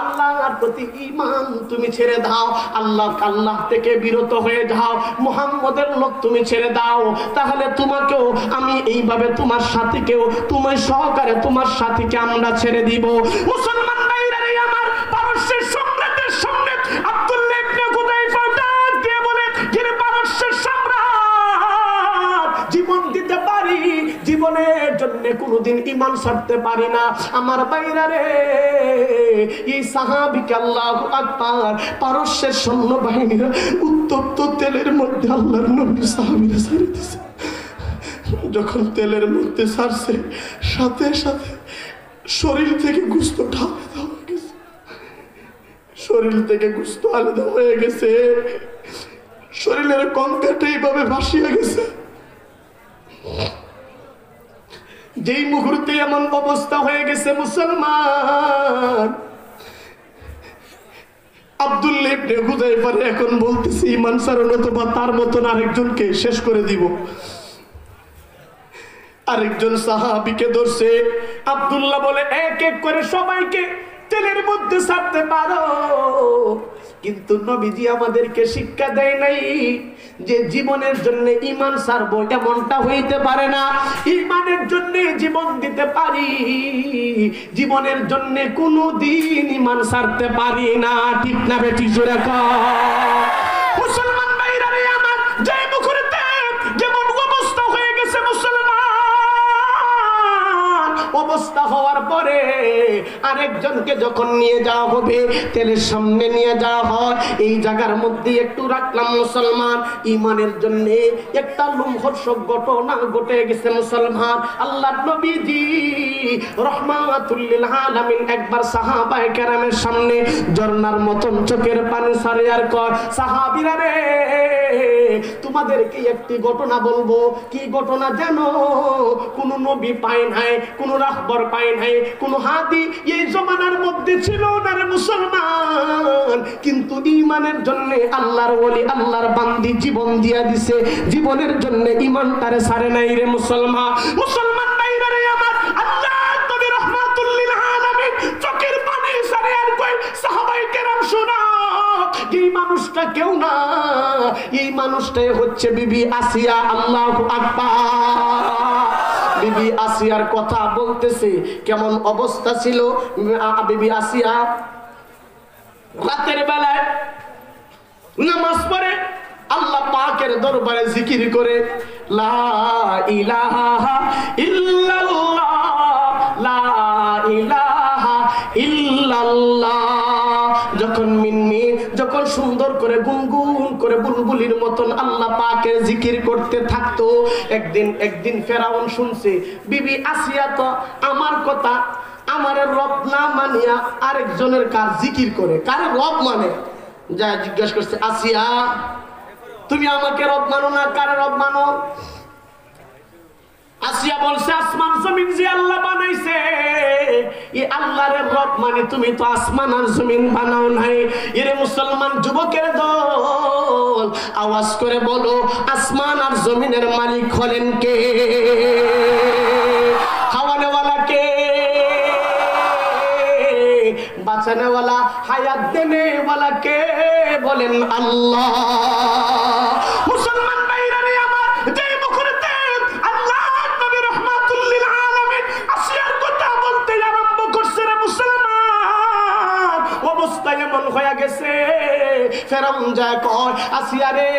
আল্লাহর প্রতি ঈমান তুমি ছেড়ে দাও, আল্লাহ থেকে বিরত হয়ে যাও, মুহাম্মদের লোক তুমি ছেড়ে দাও, তাহলে তোমাকেও আমি এইভাবে, তোমার সাথীকেও, তোমার সহকারে তোমার সাথীকে আমরা ছেড়ে দিব। মুসলমান ভাইরা রে আমার, পারস্যের সম্রাটের সামনে আব্দুল্লাহ ইবনে হুযায়ফা ডাক দিয়ে বলে, যিনি পারস্যের সম্রাট, জীবন দিতে পারি, জীবনের জন্য কোনোদিন ঈমান ছাড়তে পারি না। আমার ভাইরা রে, এই সাহাবীকে আল্লাহু আকবার, পারস্যের সৈন্যবাহিনীরা উত্তপ্ত তেলের মধ্যে আল্লাহর নবীর সাহাবীরা ছেড়ে দিয়েছে। যখন তেলের মধ্যে ছাড়ছে, সাথে সাথে শরীর থেকে গোশত আলাদা হয়ে গেছে, শরীর থেকে গোশত আলাদা হয়ে গেছে, শরীরের কঙ্কালটা এইভাবে ভাসিয়ে গেছে। যেই মুহূর্তে এমন অবস্থা হয়ে গেছে মুসলমান, আব্দুল্লাহ ইবনে হুযায়ফা এখন বলতেছি, ঈমান ছাড়ুন অথবা তার মতন আরেকজনকে শেষ করে দিব। আরেকজন সাহাবীকে ধরছে। আব্দুল্লাহ বলে, এক এক করে সবাইকে তেলের মধ্যে ছাড়তে পারো, কিন্তু নবীজি আমাদেরকে শিক্ষা দেয় নাই যে জীবনের জন্য ঈমান ছাড়বো, এমনটা হইতে পারে না। ঈমানের জন্য জীবন দিতে পারি, জীবনের জন্য কোনোদিন ঈমান ছাড়তে পারি না। ঠিক না বেটি? জোরে কও। মুসলমান ভাইরা রে আমার, যে মুহূর্তে যেমন অবস্থা হয়ে গেছে মুসলমান, অবস্থা অবস্থা হওয়ার পরে আরেকজনকে যখন নিয়ে যাওয়া হবে, তেলের সামনে নিয়ে যাওয়া হয়, এই জায়গার মধ্যে একটু রাখলাম মুসলমান, ইমানের জন্য একটা লোমহর্ষক ঘটনা ঘটে গেছে মুসলমান। আল্লাহর নবীজি রাহমাতুল লিল আলামিন একবার সাহাবায়ে কেরামের সামনে ঝর্ণার মতন চোখের পানি ছাড়ে আর কয়, সাহাবীরা রে, তোমাদেরকে একটি ঘটনা বলবো। কি ঘটনা জানো? কোন নবী পায় নাই, কোন রাহবর পায় নাই, কোন হাদি এই জমানার মধ্যে ছিল না রে মুসলমান, কিন্তু ঈমানের জন্য আল্লাহর ওলি, আল্লাহর বান্দি জীবন দিয়া দিছে, জীবনের জন্য ঈমানটারে ছাড়ে নাই রে মুসলমান। মুসলমান ভাইরা রে আমার, আল্লাহর নবী রাহমাতুল লিল আলামিন চোখের পানি ছাড়ে আর কয়, সাহাবায়ে কেরাম শোনো, এই মানুষটা কেউ না, এই মানুষটাই হচ্ছে বিবি আসিয়া। আল্লাহু আকবার। বিবি আসিয়ার কথা বলতেছে, কেমন অবস্থা ছিল বিবি আসিয়া। রাতের বেলায় নামাজ পড়ে আল্লাহ পাকের দরবারে জিকির করে, লা ইলাহা ইল্লাল্লাহ, লা ইলাহা ইল্লাল্লাহ। যখন মিনমিন, যখন সুন্দর করে গুনগুন করে বুলবুলির মতন আল্লাহ পাকের জিকির করতে থাকতো, একদিন ফেরাউন শুনছে বিবি আসিয়া তো আমার কথা, আমার রব না মানিয়া আরেকজনের কার জিকির করে, কারে রব মানে, যা জিজ্ঞাসা করছে, আসিয়া তুমি আমাকে রব মানো না, কারে রব মানো? আসিয়া বলছে, আসমান জমিন যে আল্লাহ বানাইছে, এই আল্লাহর রব মানে তুমি তো আসমান আর জমিন বানাও নাই। এরে মুসলমান যুবকের দল, আওয়াজ করে বলো, আসমান আর জমিনের মালিক হলেন কে? খাওয়ানেওয়ালা কে? বাঁচানেওয়ালা, হায়াত দেনেওয়ালা কে? বলেন আল্লাহ। মুসলমান ভাইরা রে আমার, যে মুখেতে আল্লাহর নবী রাহমাতুল লিল আলামিন আসিয়ার কথা বলতে আরম্ভ করছে রে মুসলমান, অবস্থা এমন হয়ে গেছে, ফেরাউন যায় কয়, আসিয়া রে,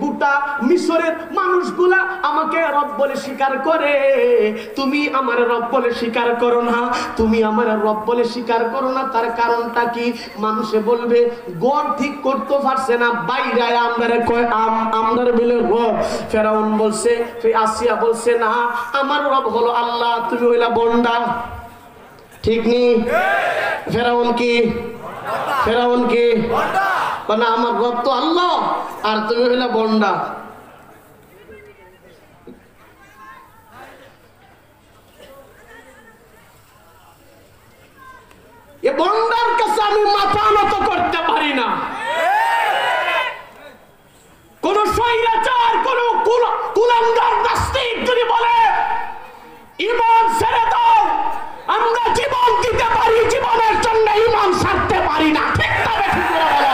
গোটা মিশরের মানুষগুলা আমাকে রব বলে স্বীকার করে, তুমি আমার রব বলে স্বীকার করো না, তুমি আমার রব বলে স্বীকার করো না, তার কারণটা কি? মানুষে বলবে গড় ঠিক করতে পারছে না, বাইরে আমরা কয় আমরার বিলে রব। ফেরাউন বলছে, আসিয়া বলছে, না আমার রব হলো আল্লাহ, তুমি হইলা বন্ডা। ঠিক নি? ফেরাউন কি? ফেরাউন কি? না, আমার রব তো আল্লাহ আর তুমি হইলা বন্ডা। এ বন্ডার কাছে আমি মাথা নত করতে পারি না। কোন স্বৈরাচার, কোন কুলাঙ্গার নাস্তিক যদি বলে ঈমান ছেড়ে দাও, আমরা জীবন দিতে পারি, জীবনের জন্য ঈমান ছাড়তে পারি না। ঠিক তবে ঠিক করে বলো।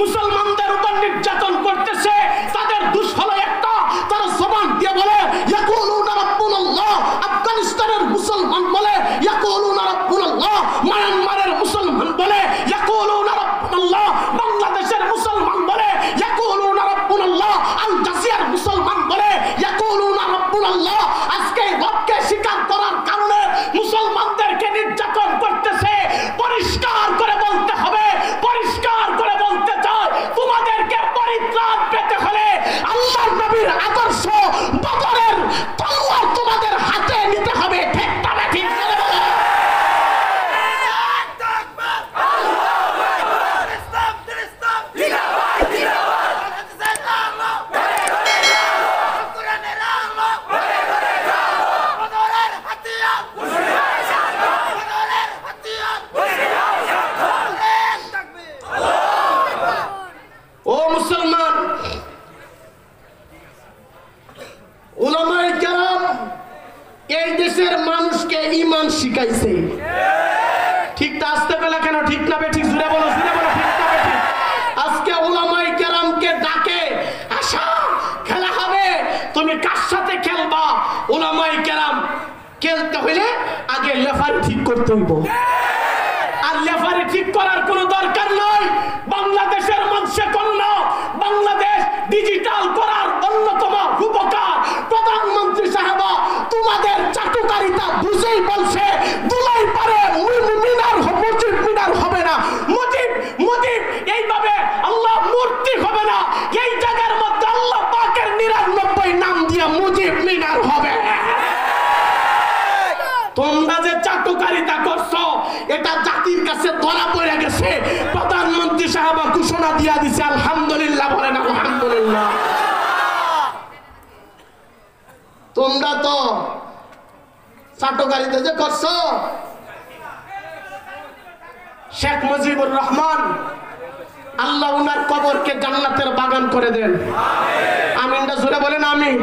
মুসলমানদের উপর নির্যাতন করতেছে, তাদের দুষ হলো একটা, তারা জবান দিয়ে বলে ইয়াকুলুনা রাব্বুনাল্লাহ। আফগানিস্তানের মুসলমান বলে ইয়াকুলুনা রাব্বুনাল্লাহ, মায়ানমারের মুসলমান বলে ইয়াকুলুনা রাব্বুনাল্লাহ, বাংলাদেশের মুসলমান বলে ইয়াকুলুনা রাব্বুনাল্লাহ, আল জাজিরার মুসলমান বলে ইয়াকুলুনা রাব্বুনাল্লাহ। আজকে রবকে স্বীকার করার কারণে মুসলমানদেরকে নির্যাতন করতেছে। পরিষ্কার করে বলতে হবে, পরিষ্কার করে বলতে চাই, তোমাদেরকে পরিত্রাণ পেতে হলে আল্লাহর নবীর আদর্শ বদরের তলোয়ার তোমাদের হাতে নিতে হবে। ঠিক তবে ঠিক করে বলো। ও মুসলমান, উলামায়ে কেরাম এই দেশের মানুষকে ঈমান শিখাইছে। ঠিক তা আসতে পেলে কেন? ঠিক না বে ঠিক? জুড়ে বলো, জুড়ে বলো, ঠিক না বে ঠিক? উলামায়ে কেরাম খেলতে হইলে আগে লেফারি ঠিক করতে হইব। আর লেফারি ঠিক করার কোনো দরকার নাই। বাংলাদেশের মৎস্য কন্যা, বাংলাদেশ ডিজিটাল করার অন্যতম রূপকার প্রধানমন্ত্রী সাহেব তোমাদের চাটুকারিতা বুঝেই বলছে দুলাই পারে মিনার মসজিদ মিনার হবে না, মুজিব মুজিব এইভাবে আল্লাহ মূর্তি হবে না, এই জায়গার মধ্যে আল্লাহ পাকের 99 নাম দিয়ে মুজিব মিনার হবে। তোমরা যে চাটুকারিতা করছো এটা জাতির কাছে ধরা পড়ে গেছে। প্রধানমন্ত্রী সাহেব ঘোষণা দিয়া দিছে, আলহামদুলিল্লাহ বলেন আলহামদুলিল্লাহ। তোমরা তো চাটুকারিতা যে করছো, শেখ মুজিবুর রহমান আল্লাহ উনার কবরকে জান্নাতের বাগান করে দেন, আমিনটা জোরে বলেন আমিন।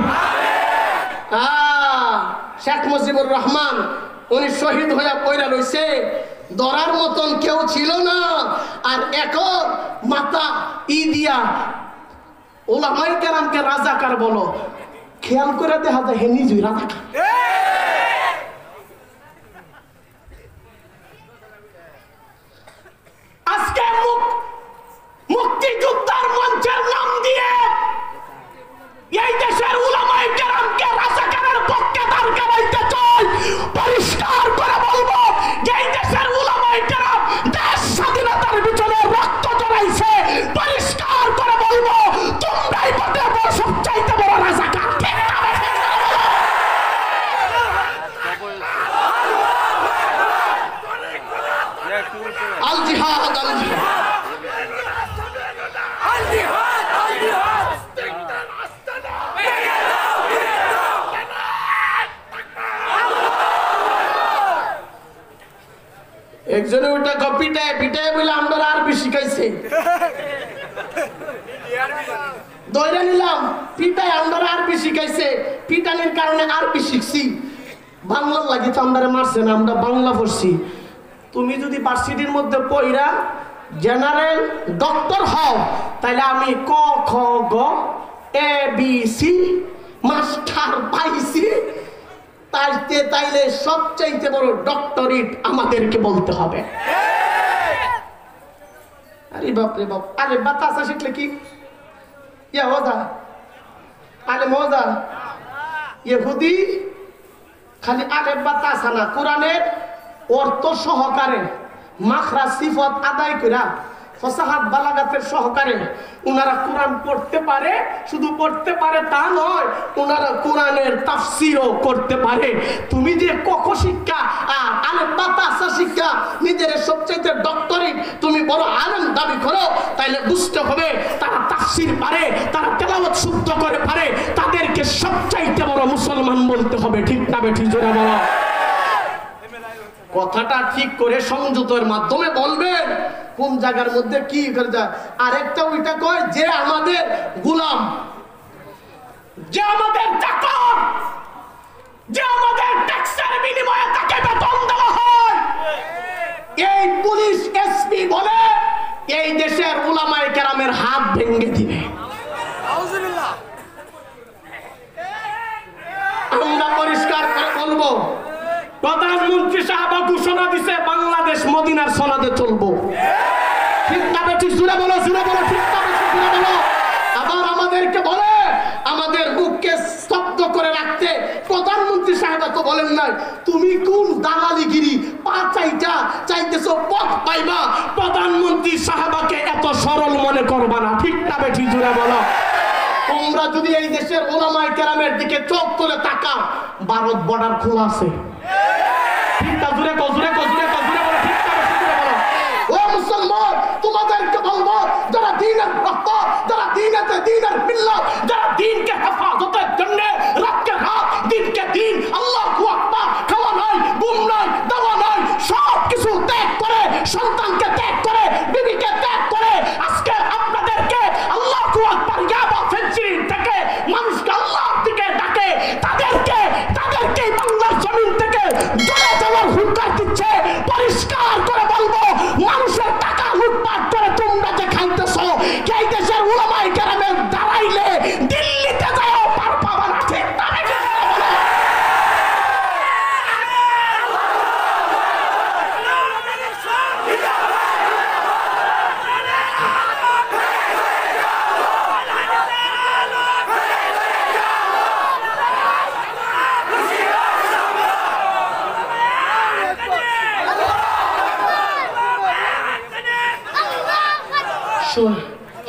শেখ মুজিবুর রহমান উনি শহীদ হয়ে পয়রা রইছে, ধরার মতন কেউ ছিল না। আর এখন মাতা দিয়া উলামায়ে কেরামকে রাজাকার বলো, খেয়াল করে দেখা যায় হে নিজেই রাজাকার। আজকে মুক্তিযোদ্ধার মঞ্চের নাম দিয়ে এই দেশের উলামায়ে কেরামকে রাজাকারের পক্ষে দাঁড় করাইতে চাই। পরিষ্কার করে বলবো, এই দেশের উলামায়ে কেরাম দেশ স্বাধীনতার পিছনে রক্ত ঝরাইছে। পরিষ্কার করে বলবো, তোমরাই বটে সবচাইতে বড় রাজাকার। আল জিহাদ আল জিহাদ আল জিহাদ আল জিহাদ। একজনে ওটা পিটায় পিটায় বলে আমরা আরবি শিখাইছে, দইরা নিলাম পিটায় আমরা আরবি শিখাইছে, পিটানির কারণে আরবি শিখছি। বাংলা লাগি তো আমরা মারছে না, আমরা বাংলা পড়ছি। তুমি যদি ভার্সিটির মধ্যে পড়া জেনারেল ডক্টর হও, তাইলে আমি ক খ গ এ বি সি মাস্টার পাইছি, তাইলে সবচাইতে বড় ডক্টরেট আমাদেরকে বলতে হবে। আরে বাপরে বাপ, আরে বাতাসা শিখলে কি ইয়া মজা, আরে মজা। ইহুদি খালি আলে বাতাসা না, কোরআনের অর্থ সহকারে মাখরা সিফত আদায় করা ফসাহাত বালাগাতের সহকারে উনারা কোরআন পড়তে পারে। শুধু পড়তে পারে তা নয়, উনারা কোরআনের তাফসীরও করতে পারে। তুমি যে কক শিক্ষা আলে বাতাসা শিক্ষা নিজের সবচেয়ে ডক্টরেট তুমি বড় আলেম দাবি করো, তাইলে বুঝতে হবে তারা তাফসীর পারে, তারা তেলাওয়াত শুদ্ধ করে পারে, তাদেরকে সবচাইতে বড় মুসলমান বলতে হবে। ঠিক না বেঠিক জোরে বলো। কথাটা ঠিক করে সংযুতের মাধ্যমে বলবেন, কোন জায়গার মধ্যে কি করে যায়। আরেকটা ওইটা কয় যে আমাদের গোলাম, যে আমাদের চাকর, যে আমাদের ট্যাক্সের বিনিময়ে তাকে বেতন দেওয়া হয়, এই পুলিশ এসপি বলে এই দেশের উলামায়ে কেরামের হাত ভেঙে দিবে। আমরা পরিষ্কার করে বলবো, প্রধানমন্ত্রী সাহেব ঘোষণা দিছে বাংলাদেশ মদিনার সনদে চলবো। ঠিক না বেঠিক জুড়ে বলো, জুড়ে বলো, ঠিক না বেঠিক জুড়ে বলো। আবার আমাদেরকে বলে আমাদের বুককে স্তব্ধ করে রাখতে। প্রধানমন্ত্রী সাহেব তো বলেন নাই তুমি কোন দালালিগিরি পা চাইতেছো পথ পাইবা। প্রধানমন্ত্রী সাহেবকে এত সরল মনে করবা না। ঠিক না বেঠিক জুড়ে বলো। তোমরা যদি এই দেশের উলামায়ে কেরামের দিকে চোখ তুলে তাকাও, ভারত বর্ডার খোলা আছে। তোমাদেরকে বলবো, যারা দ্বীনের ভক্ত, যারা দ্বীনের মিল্লাত, যারা দ্বীনকে হেফাজতের জন্য রাতকে রাত, দিনকে দিন, আল্লাহু আকবার, খাওয়া নাই, ঘুম নাই, দাওয়া নাই, সব কিছু ত্যাগ করে, সন্তানকে ত্যাগ করে, বিবিকে ত্যাগ করে, আজকে আপনাদেরকে আল্লাহু আকবার ইয়াবা ফেঞ্চির থেকে মানুষকে আল্লাহর দিকে ডাকে, তাদেরকে বাংলার জমিন থেকে জলে যাওয়ার হুঙ্কার দিচ্ছে। পরিষ্কার করে বলবো, মানুষের টাকা লুটপাট করে তোমরা যে খাইতেছো, এই দেশের উলামায়ে কেরামের দাঁড়াইলে দিল্লিতে যাও পার পাবা না। ঠিক না?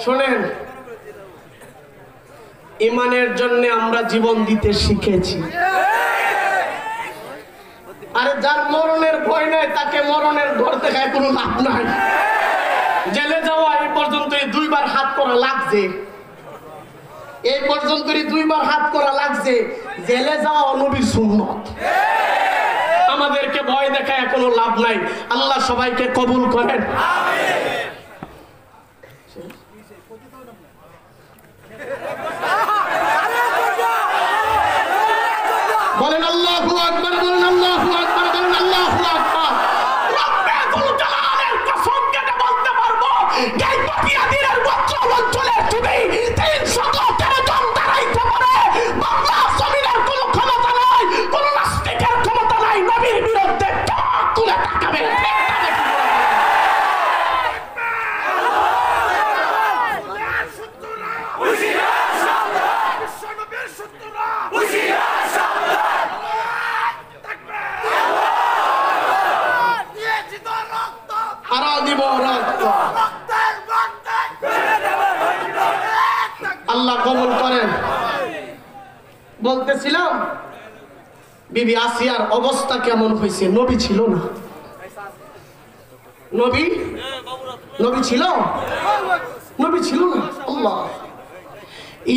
শোনেন, ইমানের জন্য আমরা জীবন দিতে শিখেছি। আরে যার মরণের ভয় নাই তাকে মরণের ঘর দেখায় কোনো লাভ নাই। জেলে যাওয়া এই পর্যন্ত 2বার হাত করা লাগছে, এই পর্যন্ত 2বার হাত করা লাগছে। জেলে যাওয়া নবীর সুন্নত। আমাদেরকে ভয় দেখায় কোনো লাভ নাই। আল্লাহ সবাইকে কবুল করেন। বলেন আল্লাহু আকবার, বলেন আল্লাহু আকবার, বলেন আল্লাহু আকবার। রব্বুল জালালের কসম কেটে বলতে পারবো, এই পাপিয়াদের অঞ্চলে তুমি 313 জন দাঁড়াইতে পারে। বাংলা জমিনের কোনো ক্ষমতা নাই, কোনো নাস্তিকের ক্ষমতা নাই নবীর বিরুদ্ধে চোখ তুলে তাকাবে। আল্লাহ কবুল করেন। বলতেছিলাম বিবি আসিয়ার অবস্থা কেমন হয়েছে। নবী ছিল না, নবী ছিল, নবী ছিল না। আল্লাহ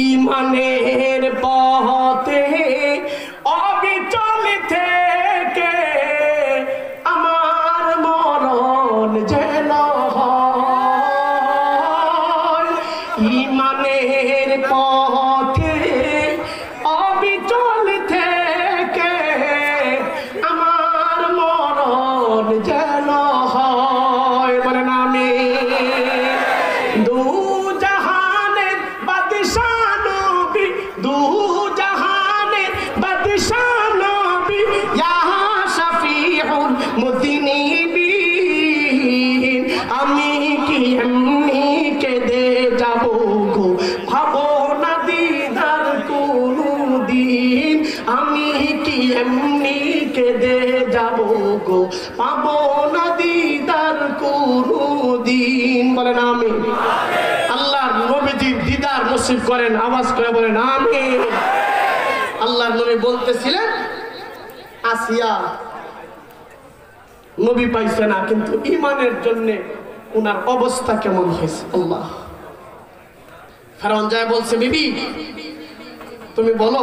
ইমানের পথে অবিচল থেকে আমার মরণ যেন হয়। ইমানের পথে অবিচল থেকে আমার মরণ যেন হয়। বলেন আমি দু জাহানের বাদশা নবী, দু জাহানের বাদশা নবী, ইয়া শাফিউল মুযনিবিন। আমি কি এমনি কেঁদে যাব গো, ভাবো না দিদার কোনদিন। আমি কি এমনি কেঁদে যাব গো, পাবো না দিদার কোনদিন। বলেন আমিন। আল্লাহর নবীজির দিদার নসিব করেন। আওয়াজ করে বলেন আমিন। আল্লাহর নবী বলতেছিলেন আসিয়া নবী পাইছে না, কিন্তু ইমানের জন্য উনার অবস্থা কেমন হয়েছে। আল্লাহ ফেরাউন যায় বলছে, বিবি তুমি বলো,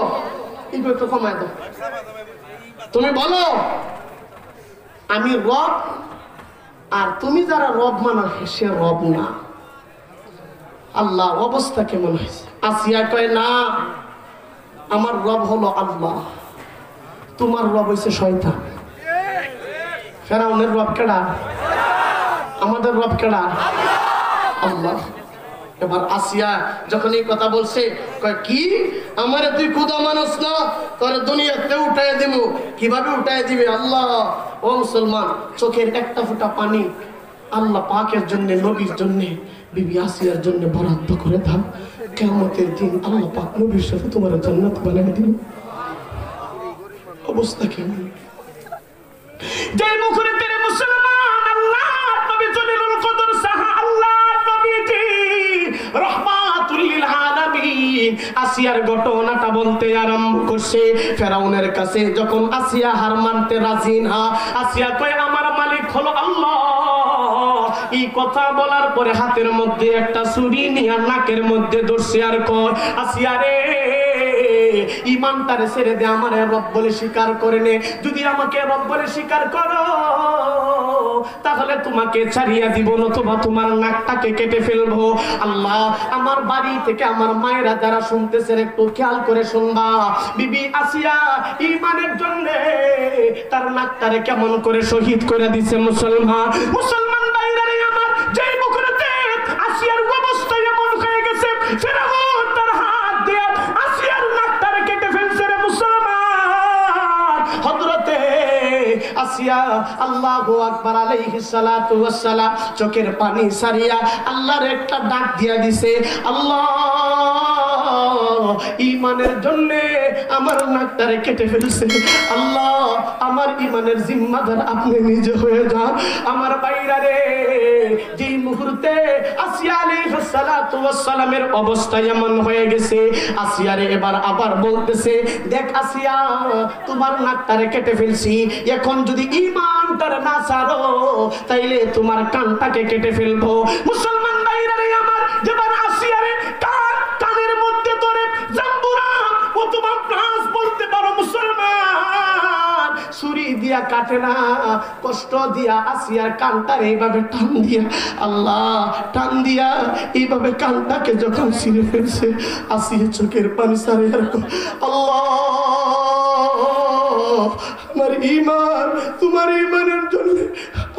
একটু কমায় দাও, তুমি বলো আমি রব, আর তুমি যারা রব মানো সে রব না। আল্লাহ অবস্থা কেমন হয়েছে। আসিয়া কয় না, আমার রব হলো আল্লাহ, তোমার রব হয়েছে শয়তান। ফেরাউনের রব কেডা? আমাদের রব কেডা? আল্লাহ। এবার আসিয়া যখন এই কথা বলছে, কয় কি আমারে তুই খুদা মানুষ না, তোর দুনিয়াতে উঠায় দিব। কিভাবে উঠায় দিবে? আল্লাহ। ও মুসলমান, চোখের একটা ফোঁটা পানি আল্লাহ পাকের জন্য, নবীর জন্য, বিবি আসিয়ার জন্য বরাদ্দ করে দাও। কিয়ামতের দিন আল্লাহ পাক নবীর সাথে তোমার জান্নাত বানিয়ে দিবে। অবস্থা কেমন? যে মুখরে তেরে মুসলমান, আল্লাহ নবী জলিলুল কদর সাহা, আল্লাহ নবীজি রাহমাতুল লিল আলামিন আসিয়ার ঘটনাটা বলতে আরম্ভ করছে। ফেরাউনের কাছে যখন আসিয়া হার মানতে রাজি না, আসিয়া কয় আমার মালিক হলো আল্লাহ। এই কথা বলার পরে হাতের মধ্যে একটা ছুরি নিয়ে নাকের মধ্যে ধরছে আর কয়, আসিয়া রে ইমানটারে ছেড়ে দে, আমারে রব বলে স্বীকার করে নে। যদি আমাকে রব বলে স্বীকার করো তাহলে তোমাকে ছাড়িয়ে দিব, নতুবা তোমার নাকটাকে কেটে ফেলবো। আল্লাহ আমার বাড়ি থেকে আমার মায়েরা যারা শুনতেছেন একটু খেয়াল করে শুনবা। বিবি আসিয়া ইমানের জন্য তার নাকটারে কেমন করে শহীদ করে দিছে। মুসলমান মুসলমান ভাইরা রে আমার, যেই মুখরতে আসিয়ার অবস্থা এমন হয়ে গেছে, ফেরাউন তার হাত দিয়ে আসিয়ার নাকটারে কেটে ফেলছে রে মুসলমান। হযরতে আসিয়া আল্লাহু আকবার আলাইহিস সালাতু ওয়াস সালাম চোখের পানি সারিয়া আল্লাহর একটা ডাক দিয়া দিছে, আল্লাহ ইমানের জন্য আমার নাকটারে কেটে ফেলছে। আল্লাহ, আমার ইমানের জিম্মাদার আপনি নিজে হয়ে যান। আমার বাইরা রে, যেই মুহূর্তে আসিয়া আলাইহিস সালাতু ওয়াস সালামের অবস্থা এমন হয়ে গেছে, আসিয়া রে এবার আবার বলতেছে, দেখ আসিয়া, তোমার নাকটারে কেটে ফেলছি, এখন যদি ঈমানটারে না ছাড়ো তাইলে তোমার কানটাকে কেটে ফেলবো। মুসলমান ভাইরা রে আমার, যেবার আসিয়া রে কানের মধ্যে ধরে জাম্বুরা ও তোমার প্রাণ বলতে পারো মুসলমান, ছুরি দিয়া কাটে না, কষ্ট দিয়া আসিয়ার কানটারে এইভাবে টান দিয়া, আল্লাহ টান দিয়া এইভাবে কানটাকে যখন ছিঁড়ে ফেলছে, আসিয়া চোখের পানি সারে আর আল্লাহ, আমার ঈমান, তোমার ঈমানের জন্য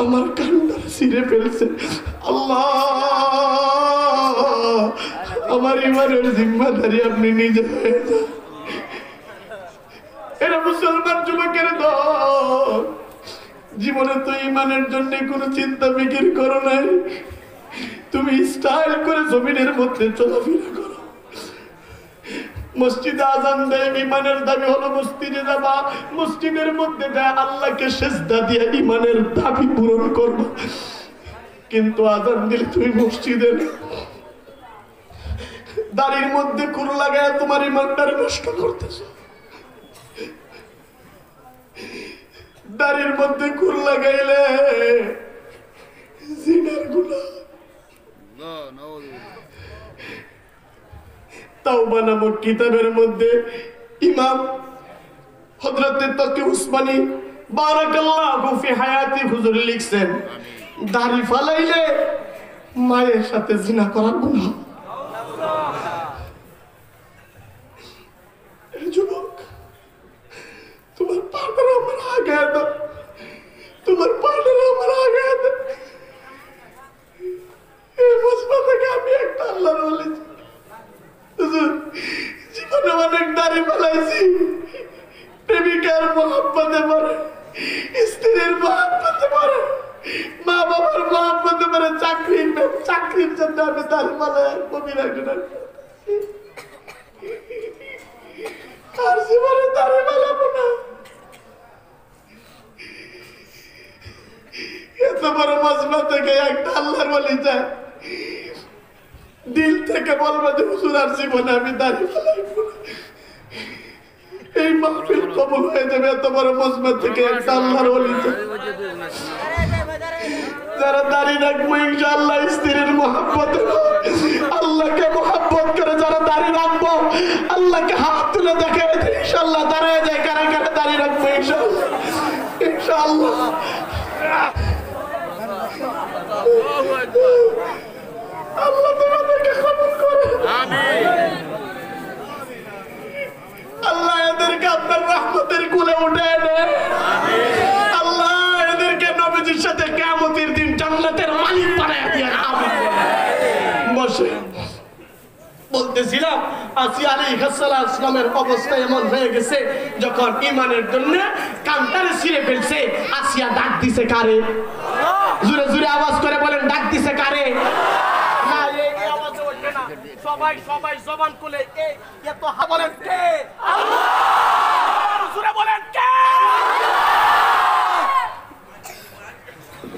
আমার কানটা ছিঁড়ে ফেলছে। আল্লাহ, আমার ঈমানের জিম্মাদারি আপনি নিজে হয়ে যান। এরা মুসলমান যুবকের দল, জীবনে তো ঈমানের জন্য কোনো চিন্তা ফিকির করো নাই, তুমি স্টাইল করে জমিনের মধ্যে চলাফেরা করো। মসজিদে আজান দেয়, ঈমানের দাবি হলো মসজিদে যাবা, মসজিদের মধ্যে যায় আল্লাহকে সিজদা দিয়ে ঈমানের দাবি পূরণ করবা। কিন্তু আজান দিলে তুমি মসজিদে না, দাড়ির মধ্যে কুর লাগায় তোমার ঈমানটারে নষ্ট করতেছো। দাড়ির মধ্যে কুর লাগাইলে জিনার গুনাহ। তাওবা নামক কিতাবের মধ্যে ইমাম হযরতে তাকি উসমানী বারাকাল্লাহু ফি হায়াতি হুজুর লিখছেন, দাড়ি ফালাইলে মায়ের সাথে জিনা করার গুনাহ। যুবক, তোমার পার্টনার আমার আগে দাও, তোমার পার্টনার আমার আগে দাও। এই মজমা থেকে আমি একটা আল্লাহর ওলি, জীবনে অনেক দাড়ি ফেলাইছি, প্রেমিকার মহব্বতে পারে, স্ত্রীর মহব্বতে পারে, মা বাবার মহব্বতে পারে, চাকরির জন্য আমি দাড়ি ফেলাই কবিরা গুনাহ। আর জীবনে দাড়ি ফেলাবো না। এত বড় মজমা থেকে একটা আল্লাহর ওলি যায়, দিল থেকে বলবো যে হুজুর আর জীবনে আমি দাঁড়িয়ে ফেলাইবো না, এই মাহফিল কবুল হয়ে যাবে। এত বড় মজমা থেকে একটা আল্লাহর ওলি যায়। যারা দাঁড়িয়ে রাখবো ইনশাআল্লাহ স্ত্রীর মহব্বতে, আল্লাহকে মহব্বত করে যারা দাঁড়িয়ে রাখবো, আল্লাহকে হাত তুলে দেখে ইনশাআল্লাহ দাঁড়িয়ে যায়। কারা কারা দাঁড়িয়ে রাখবো ইনশাআল্লাহ, ইনশাআল্লাহ। আল্লাহ তোমাদেরকে কবুল করে, আমিন। আল্লাহ এদেরকে আপনার রহমতের কুলে উঠে নেন, আমিন। আল্লাহ এদেরকে নবীজির সাথে কিয়ামতের দিন জান্নাতের মালিক বানায় দিয়েন, আমিন। বসে বলতেছিলাম, আসিয়া আলাইহিস সালামের অবস্থা এমন হয়ে গেছে, যখন ঈমানের জন্য কানটারে ছিঁড়ে ফেলছে, আসিয়া ডাক দিছে কারে? জোরে জোরে আওয়াজ করে বলেন, ডাক দিছে কারে? না, এই আওয়াজে উঠবে না, সবাই সবাই জবান খুলে এই এত বলেন কে? আল্লাহ। জোরে বলেন কে?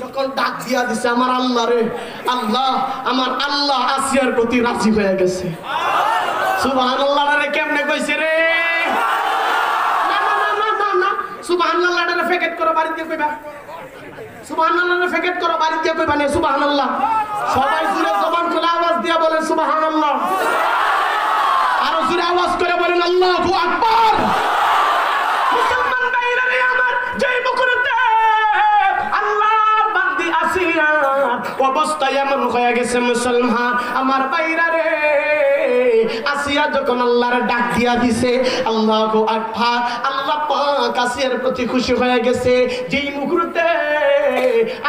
যখন ডাক দিয়া দিছে আমার আল্লাহ রে, আল্লাহ, আমার আল্লাহ আসিয়ার প্রতি রাজি হয়ে গেছে। সুবহানাল্লাহ রে কেমনে কইছে রে? না না না না না, সুবহানাল্লাহ রে ফেকেট করো, বাড়িতে কইবা সুবহানাল্লাহ রে ফেকেট করো, বাড়িতে কইবা না সুবহানাল্লাহ। সবাই জোরে জবান খুলে আওয়াজ দিয়া বলেন সুবহানাল্লাহ। আরো জোরে আওয়াজ করে বলেন আল্লাহু আকবার। মুসলমান ভাইরা রে আমার, যেই মুকুরতে আল্লাহর বান্দি আসিয়া অবস্থা এমন হয়ে গেছে মুসলমান, আমার ভাইরা রে, আসিয়া যখন আল্লাহর ডাক দিয়া দিছে, আল্লাহু আকবার, আল্লাহ পাক আসিয়ার প্রতি খুশি হয়ে গেছে। যেই মুহূর্তে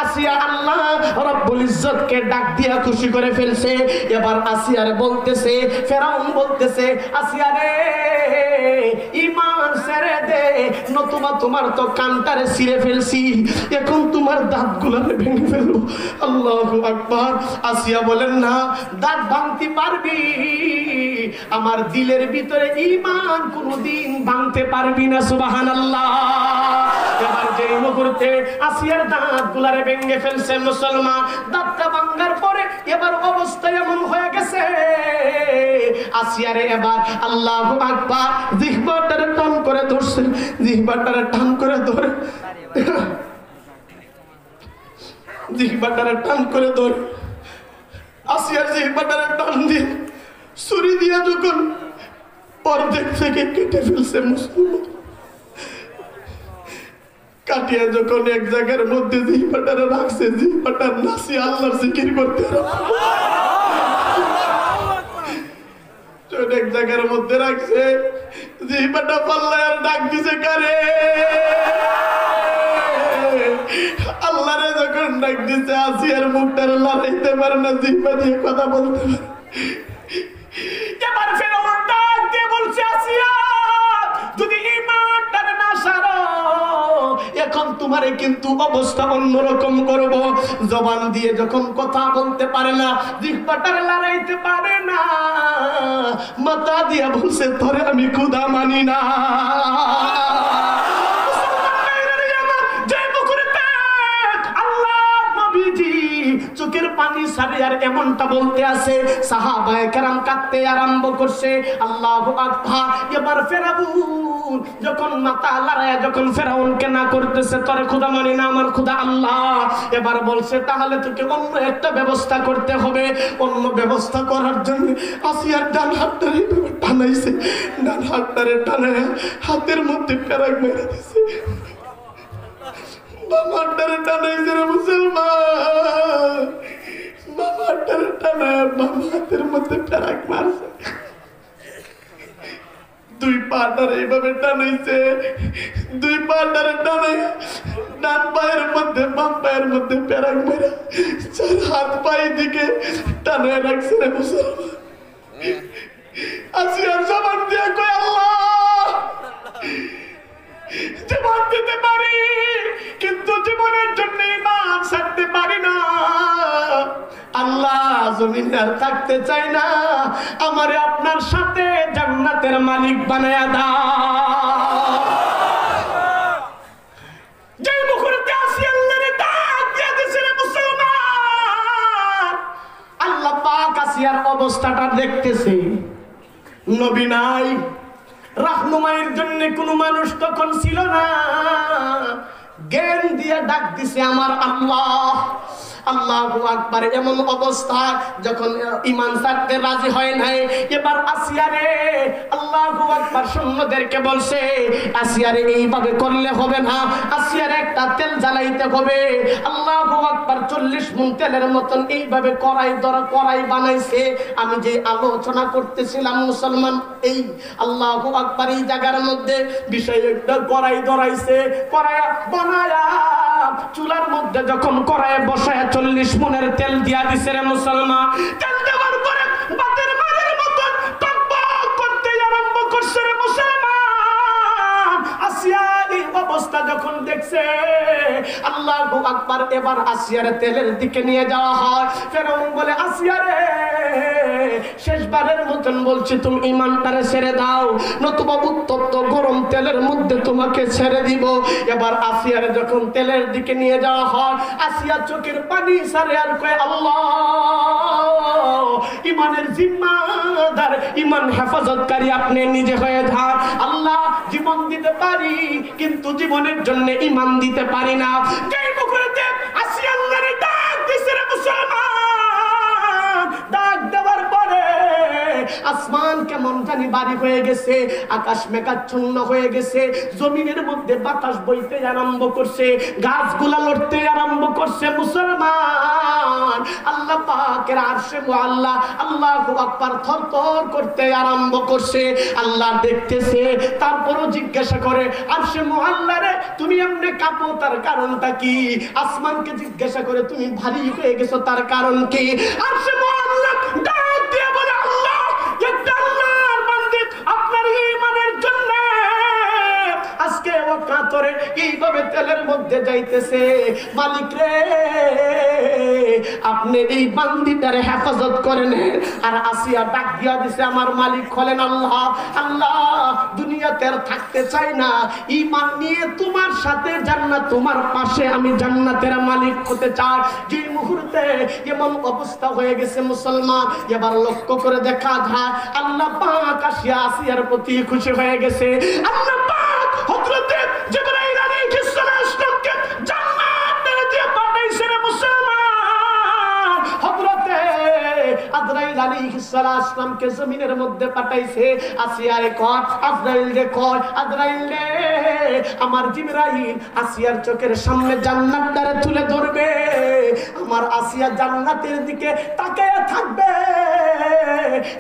আসিয়া আল্লাহ রব্বুল ইজ্জতকে ডাক দিয়া খুশি করে ফেলছে, এবার আসিয়ার বলতেছে, ফেরাউন বলতেছে, আসিয়া রে ঈমান ছেড়ে দে, নতুবা তোমার তো কানটারে ছিঁড়ে ফেলছি, এখন তোমার দাঁতগুলোরে ভেঙে ফেলবো। আল্লাহু আকবার। আসিয়া বলেন, না, দাঁত ভাঙতে পারবি, আমার দিলের ভিতরে ঈমান কোনদিন ভাঙতে পারবি না। সুবহানাল্লাহ। এবার যে মুহূর্তে আসিয়ার দাঁতগুলারে ভেঙে ফেলছে মুসলমান, দাঁতটা ভাঙার পরে এবার অবস্থা এমন হয়ে গেছে, আসিয়ারে এবার আল্লাহু আকবার জিহ্বাটারে টান করে ধরছে, জিহ্বাটারে টান করে ধরে, জিহ্বাটারে টান করে ধরে আসিয়ার জিহ্বাটারে টান দিয়ে ছুরি দিয়ে যখন অর্ধেক থেকে কেটে ফেলছে মুসলমান, কাটিয়া যখন এক জায়গার মধ্যে জিহ্বাটারে রাখছে, জিহ্বাটার নাসি আল্লাহর জিকির করতে এক জায়গার মধ্যে রাখছে, জিহ্বাটা পাল্লায় আর ডাক দিছে কারে, আল্লাহরে যখন ডাক দিছে আসিয়ার মুখটারে লড়াইতে পারে না, জিহ্বা দিয়ে কথা বলতে পারে। এবার ফেরাউন ডাক দিয়ে বলছে, আসিয়া যদি ঈমানটারে না সারো এখন তোমারে কিন্তু অবস্থা অন্যরকম করব। জবান দিয়ে যখন কথা বলতে পারে না, জিহ্বাটারে লড়াইতে পারে না, মাথা দিয়া বলছে তোরে আমি খোদা মানি না। চোখের পানি সারে আর এমনটা বলতে আছে, সাহাবায়ে কেরাম কাঁদতে আরম্ভ করছে। আল্লাহু আকবার। এবার ফেরাউন যখন মাথা লড়াইয়া যখন ফেরাউনকে না করতেছে তোরে খোদা মানি না, আমার খোদা আল্লাহ, এবার বলছে তাহলে তোকে অন্য একটা ব্যবস্থা করতে হবে। অন্য ব্যবস্থা করার জন্য আসিয়ার ডান হাতটারে টানাইছে, ডান হাতটারে টানায় হাতের মধ্যে প্যারাক মেরে দিছে, বামাটারে টানাইছে রে মুসলমান, বামাটারে টানায় বাম হাতের মধ্যে প্যারাক মারছে, দুই পাটারে এইভাবে টানাইছে, দুই পাটারে টানাই ডান পায়ের মধ্যে বাম পায়ের মধ্যে প্যারাক মেরা চার হাত পায়ে দিকে টানায় রাখছে রে মুসলমান। আসিয়ার জবান দিয়ে কয় আল্লাহ জীবন দিতে পারি কিন্তু জীবনের জন্য ঈমান ছাড়তে পারি না, আল্লাহ জমিনে আর থাকতে চাই না, আমারে আপনার সাথে জান্নাতের মালিক বানায়া দাও। যে মুহূর্তে আসিয়া আল্লাহরে ডাক দিয়ে দিয়েছে মুসলমান, আল্লাহ পাক আসিয়ার অবস্থাটা দেখতেছে, নবী নাই, রাহনুমাইয়ের জন্য কোনো মানুষ তখন ছিল না, জ্ঞান দিয়ে ডাক দিছে আমার আল্লাহ। আল্লাহু আকবার। এমন অবস্থা যখন ঈমান ছাড়তে রাজি হয় নাই, এবার আসিয়ারে আল্লাহু আকবার সৈন্যদেরকে বলছে, আসিয়ারে এইভাবে করলে হবে না, আসিয়ারে একটা তেল জ্বালাইতে হবে। আল্লাহু আকবার। 40 মণ তেলের মতন এইভাবে কড়াই বানাইছে। আমি যে আলোচনা করতেছিলাম মুসলমান, এই আল্লাহু আকবার এই জায়গার মধ্যে বিষয় একটা কড়াই ধরাইছে, কড়াই বানায়া চুলার মধ্যে যখন কড়াইয়ে বসায় 40 মণের তেল দিয়া দিছে রে মুসলমান। তেল দেওয়ার পরে বাতের মারের মতন টকবক করতে আরম্ভ করছে রে মুসলমান। আসিয়া এই অবস্থা যখন দেখছে, আল্লাহু আকবার। এবার আসিয়ারে তেলের দিকে নিয়ে যাওয়া হয়। ফেরাউন বলে, আসিয়ারে শেষবারের মতন বলছি তুমি ঈমানটারে ছেড়ে দাও, নতুবা উত্তপ্ত গরম তেলের মধ্যে তোমাকে ছেড়ে দিব। এবার আসিয়ারে যখন তেলের দিকে নিয়ে যাওয়া হয়, আসিয়া চোখের পানি সারে আর কয় আল্লাহ, ঈমানের জিম্মাদার, ঈমান হেফাজতকারী আপনি নিজে হয়ে যান। আল্লাহ জীবন দিতে পারি কিন্তু জীবনের জন্য ঈমান দিতে পারি না। যেই মুখেতে আসিয়া আল্লাহরে ডাক দিছে রে মুসলমান, ডাক দেওয়ার পরে আসমান কেমন জানি বাড়ি হয়ে গেছে, আকাশ মেঘাচ্ছন্ন হয়ে গেছে, জমিনের মধ্যে বাতাস বইতে আরম্ভ করছে, গাছগুলা লড়তে আরম্ভ করছে মুসলমান। আল্লাহ পাকের আরশে মুআল্লা আল্লাহু আকবার থরথর করতে আরম্ভ করছে। আল্লাহ দেখতেছে, তারপরও জিজ্ঞাসা করে আরশে মুআল্লা রে তুমি এমনি কাঁপো, তার কারণটা কি? আসমানকে জিজ্ঞাসা করে তুমি ভারী হয়ে গেছো, তার কারণ কি? আরশে মুআল্লা ডাক দিয়ে বলে আল্লাহ, একটা আল্লাহর বান্দা আপনার ঈমানের জন্য আজকে ওয়াকাতরে এইভাবে তেলের মধ্যে যাইতেছে। মালিক রে আপনি এই বান্দিটারে হেফাজত করেন। আর আসিয়া ডাক দিয়া দিছে, আমার মালিক হলেন আল্লাহ। আল্লাহ, দুনিয়াতে আর থাকতে চাই না, ঈমান নিয়ে তোমার সাথে জান্নাত, তোমার পাশে আমি জান্নাতের মালিক হতে চাই। যে মুহূর্তে এমন অবস্থা হয়ে গেছে মুসলমান, এবার লক্ষ্য করে দেখা যায় আল্লাহ পাক আসিয়ার প্রতি খুশি হয়ে গেছে। আল্লাহ পাক হযরত জিবরাইল আলাইহিস সালামকে জান্নাতে দিয়ে পাঠাইছে রে মুসলমান। হযরত আজরাইল আলাইহিস সালামকে জমিনের মধ্যে পাঠাইছে। আসিয়ারে কয়, আজরাইল রে কয়, আজরাইল রে আমার জিবরাইল আসিয়ার চোখের সামনে জান্নাতটারে তুলে ধরবে। আমার আসিয়া জান্নাতের দিকে তাকিয়ে থাকবে।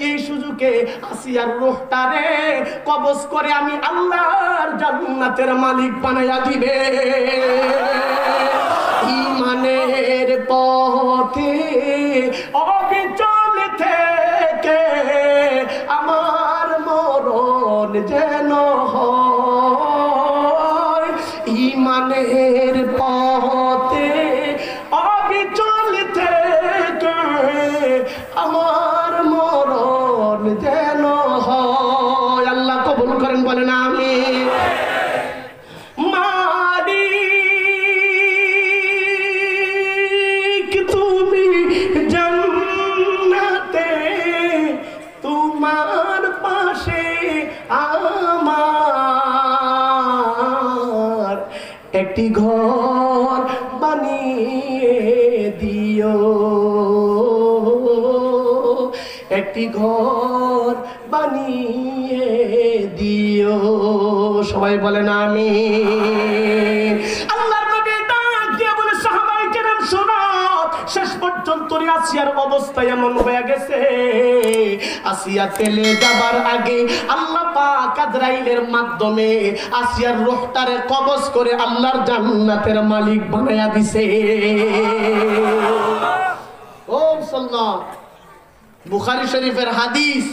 এই সুযোগে আসিয়ার রূহটারে কবজ করে আমি আল্লাহর জান্নাতের মালিক বানায়া দিবে। ঈমানের পথে অবিচল থেকে আমার মরণ যেন হয়। ঈমানের পথে অবিচল থেকে আমার মরণ যেন হয়। আল্লাহ কবুল করেন, বলেন আমিন। মালিক তুমি জান্নাতে, তোমার পাশে আমার একটি ঘর বানিয়ে দিও, একটি ঘর বানিয়ে দিও। সবাই বলেন আমিন। আল্লাহর নবী ডাক দিয়ে বলে, সাহাবায়ে কেরাম শোনো, শেষ পর্যন্ত আসিয়ার অবস্থা এমন হয়ে গেছে, আসিয়া তেলে যাবার আগে আল্লাহ পাক আজরাইলের মাধ্যমে আসিয়ার রূহটারে কবজ করে আল্লাহর জান্নাতের মালিক বানায়া দিছে। ও সাল্লাহ, বুখারী শরীফের হাদিস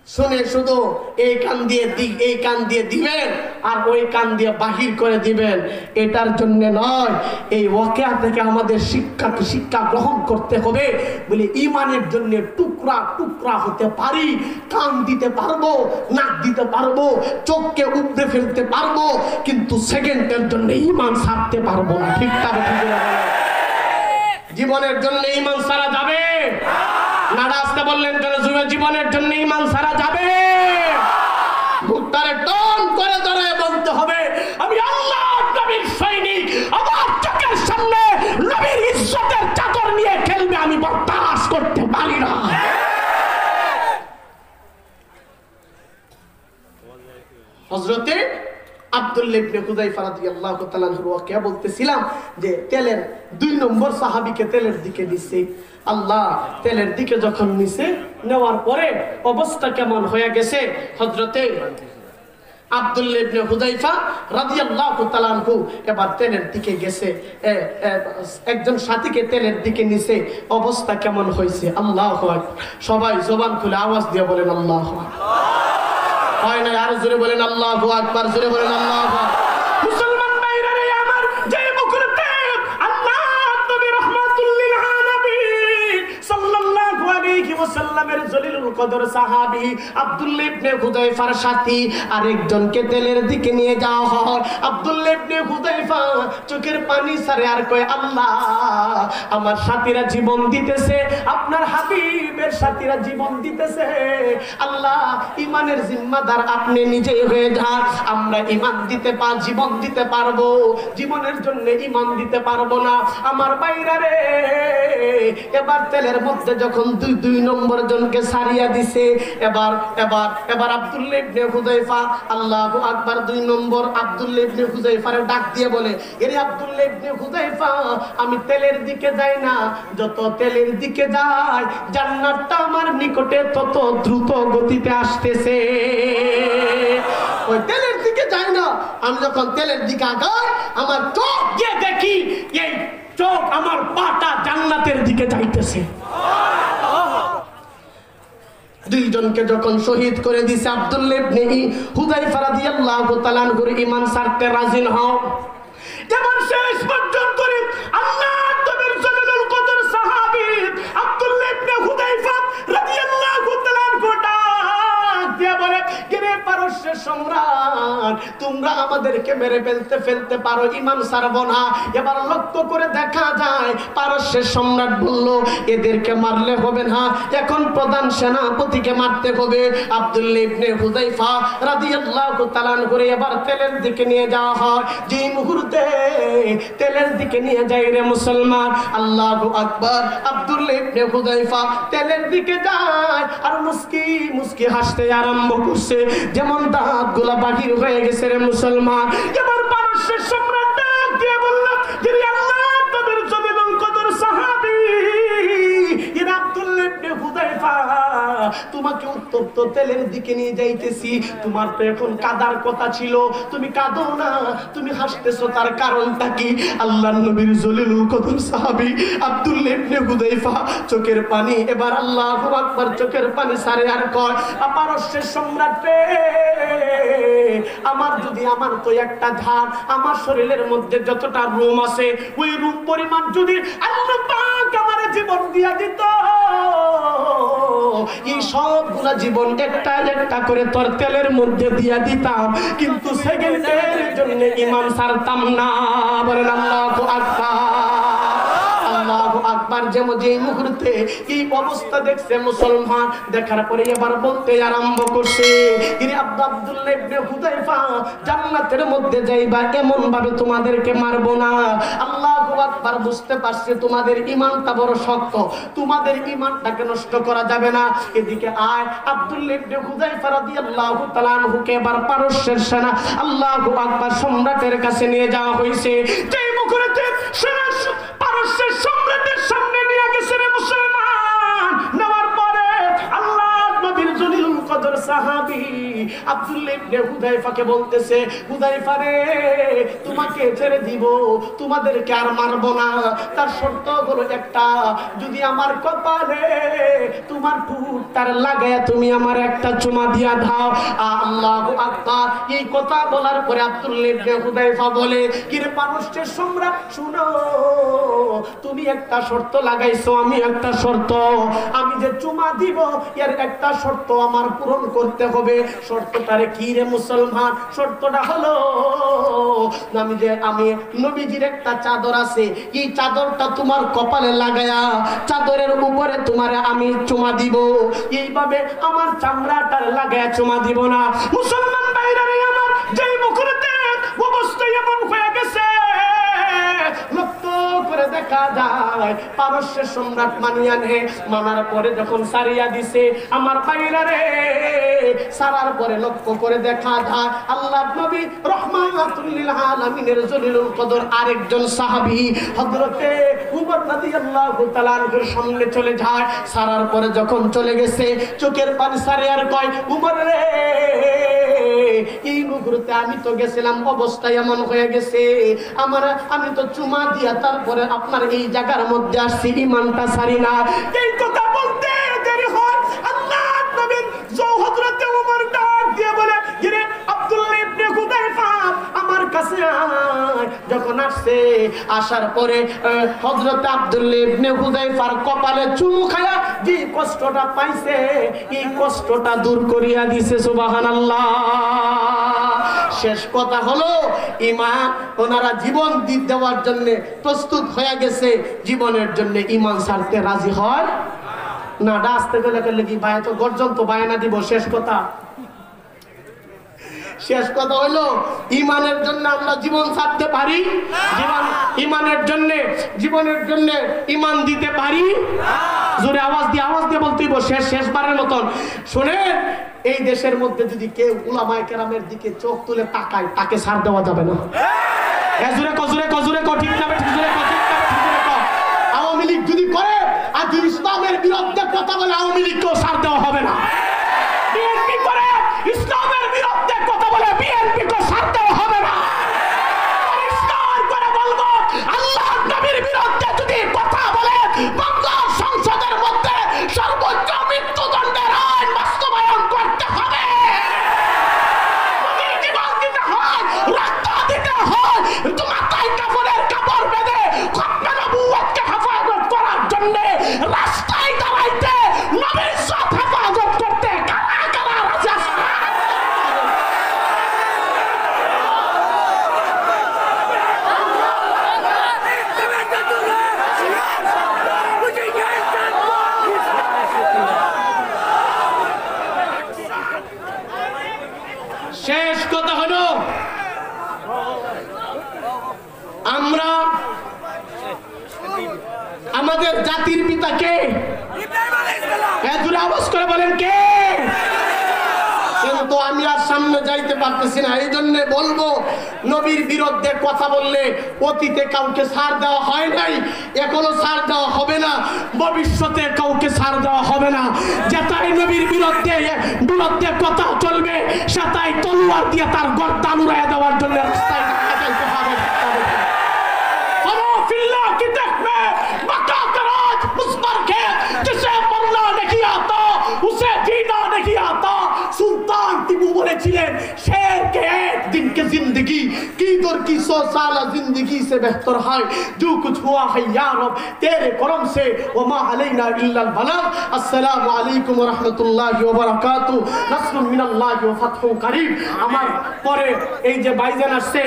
শুনে শুধু এই কান দিয়ে এই কান দিয়ে দিবেন আর ওই কান দিয়ে বাহির করে দিবেন, এটার জন্য নয়। এই ওয়াকিয়া থেকে আমাদের শিক্ষা গ্রহণ করতে হবে। বলে ঈমানের জন্য টুকরা টুকরা হতে পারি, কান দিতে পারবো, নাক দিতে পারবো, চোখকে উপড়ে ফেলতে পারবো, কিন্তু সেকেন্ডের জন্য ঈমান ছাড়তে পারবো না। ঠিক তা ঠিক না? জীবনের জন্য ঈমান ছাড়া যাবে না? রাস্তা বললেন কেন? জীবনের জন্য ঈমান ছাড়া যাবে? ভুট্টারে টন করে ধরে বলতে হবে, আমি আল্লাহ নবীর সৈনিক, আমার চোখের সামনে নবীর ইজ্জতের চাদর নিয়ে খেলবে, আমি বরদাস্ত করতে পারি না। হযরতে আব্দুল্লাহ ইবনে হুযায়ফা রাদিয়াল্লাহু তাআলা আনহু ওয়াকিয়া বলতেছিলাম যে তেলের 2 নম্বর সাহাবীকে তেলের দিকে দিছে। আল্লাহ তেলের দিকে যখন নিছে, নেওয়ার পরে অবস্থা কেমন হয়ে গেছে, হযরতে আব্দুল্লাহ ইবনে হুযায়ফা রাদিয়াল্লাহু তাআলা আনহু এবার তেলের দিকে গেছে, একজন সাথীকে তেলের দিকে নিছে, অবস্থা কেমন হয়েছে। আল্লাহু আকবার। সবাই জবান খুলে আওয়াজ দিয়ে বলেন আল্লাহু আকবার। হয় না? আরো জোরে বলেন আল্লাহু আকবার, জোরে বলেন আল্লাহু আকবার। মুসলমান ভাইরা রে আমার, যে মুহূর্তে আল্লাহ নবী রাহমাতুল লিল আলামিন সাল্লাল্লাহু আলাইহি ওয়াসাল্লামের জলিলুল কদর সাহাবী আব্দুল্লাহ ইবনে হুযায়ফার সাথী আরেকজনকে তেলের দিকে নিয়ে যাওয়া হয়। আব্দুল্লাহ ইবনে হুযায়ফা চোখের পানি ছাড়ে আর কয়, আল্লাহ আমার সাথীরা জীবন দিতেছে, আপনার হাবিবের সাথীরা জীবন দিতেছে, আল্লাহ ঈমানের জিম্মাদার আপনি নিজেই হয়ে যান। আমরা ঈমান দিতে জীবন দিতে পারবো, জীবনের জন্য ঈমান দিতে পারবো না। আমার বাইরা রে, এবার তেলের মধ্যে যখন 2 নম্বর জনকে সারিয়া দিছে, এবার আব্দুল্লাহ ইবনে হুযায়ফা আল্লাহু আকবার 2 নম্বর আব্দুল্লাহ ইবনে হুযায়ফারে ডাক দিয়ে বলে, এরে আব্দুল্লাহ ইবনে হুযায়ফা, আমি তেলের দিকে যাই না, যত তেলের দিকে যাই জান্নাতটা আমার নিকটে তত দ্রুত গতিতে আসতেছে। ওই তেলের দিকে যাই না, আমি যখন তেলের দিকে আগাই আমার চোখ দিয়ে দেখি এই চোখ আমার পাটা জান্নাতের দিকে যাইতেছে। 2 জনকে যখন শহীদ করে দিছে, আব্দুল্লাহ ইবনে হুযায়ফা রাদিয়াল্লাহু তাআলা আনহুর ঈমান ছাড়তে রাজি হও। যেমন শেষ পর্যন্ত আল্লাহ নবীর জলিলুল কদর পারস্যের সম্রাট, তোমরা আমাদেরকে মেরে ফেলতে পারো, ঈমান ছাড়বো না। এবার লক্ষ্য করে দেখা যায় পারস্যের সম্রাট বলল, এদেরকে মারলে হবে না, এখন প্রধান সেনাপতিকে মারতে হবে। আব্দুল্লাহ ইবনে হুযায়ফা রাদিয়াল্লাহু তাআলা করে এবার তেলের দিকে নিয়ে যাওয়া হয়। যে মুহূর্তে তেলের দিকে নিয়ে যায় রে মুসলমান, আল্লাহু আকবার, আব্দুল্লাহ ইবনে হুযায়ফা তেলের দিকে যায় আর মুস্কি মুস্কি হাসতে আরম্ভ করছে, যেমন দাঁতগুলা বাহির হয়ে গেছে রে মুসলমান। এবার পারস্যের সম্রাট ডাক দিয়ে বলল, যে আল্লাহ নবীর জলিলুল কদর সাহাবী ইরা আব্দুল্লাহ ইবনে হুযায়ফা, তোমাকে উত্তপ্ত তেলের দিকে নিয়ে যাইতেছি, তোমার তো এখন কাদার কথা ছিল, তুমি কাঁদো না, তুমি হাসতেছো, তার কারণটা কি? আল্লাহর নবীর জলিলুল কদর সাহাবী আব্দুল্লাহ ইবনে হুযায়ফা চোখের পানি, এবার আল্লাহু আকবার, চোখের পানি সারে আর কয়, পারস্যের সম্রাট রে, আমার তো একটা ধার, আমার শরীরের মধ্যে যতটা রুম আছে ওই রুম পরিমাণ যদি আল্লাহ পাক আমার জীবন দিয়া দিত, এই সবগুলা জীবন একটা একটা করে তোর তেলের মধ্যে দিয়া দিতাম, কিন্তু সেকেন্ডের জন্য ঈমান ছাড়তাম না। বলেন আল্লাহু আকবার, আল্লাহু আকবার। যেমন যে মুহূর্তে এই অবস্থা দেখছে মুসলমান, দেখার পরে এবার বলতে আরম্ভ করছে, ইনি আব্দুল্লাহ ইবনে হুযায়ফা, জান্নাতের মধ্যে যাইবা, এমন ভাবে তোমাদেরকে মারবো না। আল্লাহু আকবার, বুঝতে পারছে তোমাদের ঈমানটা বড় শক্ত, তোমাদের ঈমানটাকে নষ্ট করা যাবে না। এদিকে আয়, আব্দুল্লাহ ইবনে হুযায়ফা রাদিয়াল্লাহু তাআলা আনহুকে এবার পারস্যের সেনা, আল্লাহু আকবার, সম্রাটের কাছে নিয়ে যাওয়া হয়েছে। যে মুহূর্তে পারস্যের সম্রাটের সামনে নিয়ে গেছে রে মুসলমান, নেওয়ার পরে আল্লাহর নবীর জলিলুল কদর সাহাবী আব্দুল্লাহ ইবনে হুযায়ফাকে বলতেছে, হুযায়ফা রে, তোমাকে ছেড়ে দিব, তোমাদেরকে আর মারবো না, তার শর্ত হলো একটা, যদি আমার কপালে তোমার ঠোঁটটার লাগায়া তুমি আমার একটা চুমা দিয়া দাও। আল্লাহু আকবার। এই কথা বলার পরে আব্দুল্লাহ ইবনে হুযায়ফা বলে, কি রে পারস্যের সম্রাট, শুনো, তুমি একটা শর্ত লাগাইছো, আমি একটা শর্ত, আমি যে চুমা দিব এর একটা শর্ত আমার পূরণ করতে হবে। শর্তটারে কি রে মুসলমান? শর্তটা হলো, আমি নবীজির একটা চাদর আছে, এই চাদরটা তোমার কপালে লাগায়া চাদরের উপরে তোমারে আমি চুমা দিব, এইভাবে আমার চামড়াটার লাগায়া চুমা দিব না। মুসলমান ভাইরা রে আমার, যেই মুখরতে অবস্থা এমন হয়ে গেছে, লক্ষ্য করে দেখা যায় পারস্যের সম্রাট মানিয়া নে, মানার পরে যখন সারিয়া দিছে আমার ভাইরা রে, সারার পরে লক্ষ্য করে দেখা যায় আল্লাহর নবী রহমাতুল লিল আলামিনের জলিলুল কদর আরেকজন সাহাবী হযরতে উমর রাদিয়াল্লাহু তাআলা এর সামনে চলে যায়। সারার পরে যখন চলে গেছে, চোখের পানি সারে আর কয়, উমর রে, এই মুহূর্তে আমি তো গেছিলাম, অবস্থা এমন হয়ে গেছে, আমি তো চুমা দিয়া তারপরে আপনার এই জায়গার মধ্যে আসছি, ঈমানটা ছাড়ি না। এই কথা বলতে দেরি হয়, আল্লাহর নবীর হযরতে উমর ডাক দিয়ে বলে, গিরে আব্দুল্লাহ ইবনে হুযায়ফা আমার কাছে আয়। যখন আসছে, আসার পরে হযরতে আব্দুল্লাহ ইবনে হুযায়ফার কপালে চুমু খায়া যে কষ্টটা পাইছে, এই কষ্টটা দূর করিয়া দিছে। সুবহানাল্লাহ। শেষ কথা হলো, ঈমান, ওনারা জীবন দেওয়ার জন্য প্রস্তুত হয়ে গেছে, জীবনের জন্য ঈমান ছাড়তে রাজি হয় না। ডাসতে গেলে কি ভাই তো গর্জন তো বায়না দিব। শেষ কথা হলো, ঈমানের জন্য আমরা জীবন ছাড়তে পারি, ঈমানের জন্য জীবনের জন্য ঈমান দিতে পারি। জোরে আওয়াজ দিয়ে বলতে হইব, শেষবারের মতন শুনেন, এই দেশের মধ্যে যদি কেউ উলামায়ে কেরামের দিকে চোখ তুলে তাকায়, তাকে ছাড় দেওয়া যাবে না। আওয়ামী লীগ যদি করে আর যদি ইসলামের বিরুদ্ধে কথা বলে, আওয়ামী লীগকেও ছাড় দেওয়া হবে না। বিএনপি করে ইসলামের বিরুদ্ধে কথা বলে, বিএনপিকেও ছাড় দেওয়া হবে না। পরিষ্কার করে বলবো, আল্লাহর নবীর বিরুদ্ধে যদি কথা বলে, বাংলা সংসদের মধ্যে সর্বোচ্চ মৃত্যুদণ্ডের আইন বাস্তবায়ন করতে হবে। জীবন দিতে হয়, রক্ত দিতে হয়, মাথায় কাপড়ের কাপড় বেঁধে খতমে নবুয়তকে হেফাজত করার জন্য রাস্তায় দাঁড়াইতে, নবীর সাথে হেফাজত করতে কারা কারা রাজি আছে? শেষ কথা হলো আমরা আমাদের জাতির পিতা কে? আওয়াজ করে বলেন কে? কিন্তু আমি আর সামনে যাইতে পারতেছি না। এই জন্য বলবো, নবীর বিরুদ্ধে কথা বললে অতীতে কাউকে ছাড় দেওয়া হয় নাই, এখনো ছাড় দেওয়া হবে না, ভবিষ্যতে কাউকে ছাড় দেওয়া হবে না। যেটাই নবীর বিরুদ্ধে কথা চলবে, সেটাই তলোয়ার দিয়ে তার গর্দান উড়াইয়া দেওয়ার জন্য রাস্তায় যাইতে হবে। सुल्तान टीपू बोलेছিলেন शेर के एक दिन की जिंदगी कीदर की 100 साल जिंदगी से बेहतर है जो कुछ हुआ है या रब तेरे करम से वमा अलैना इल्ला अल बलाग। अस्सलामु अलैकुम व रहमतुल्लाहि व बाराकातु। नस्रुम मिनाल्लाहि व फतहुन करीब। আমার পরে এই যে ভাইজান আসছে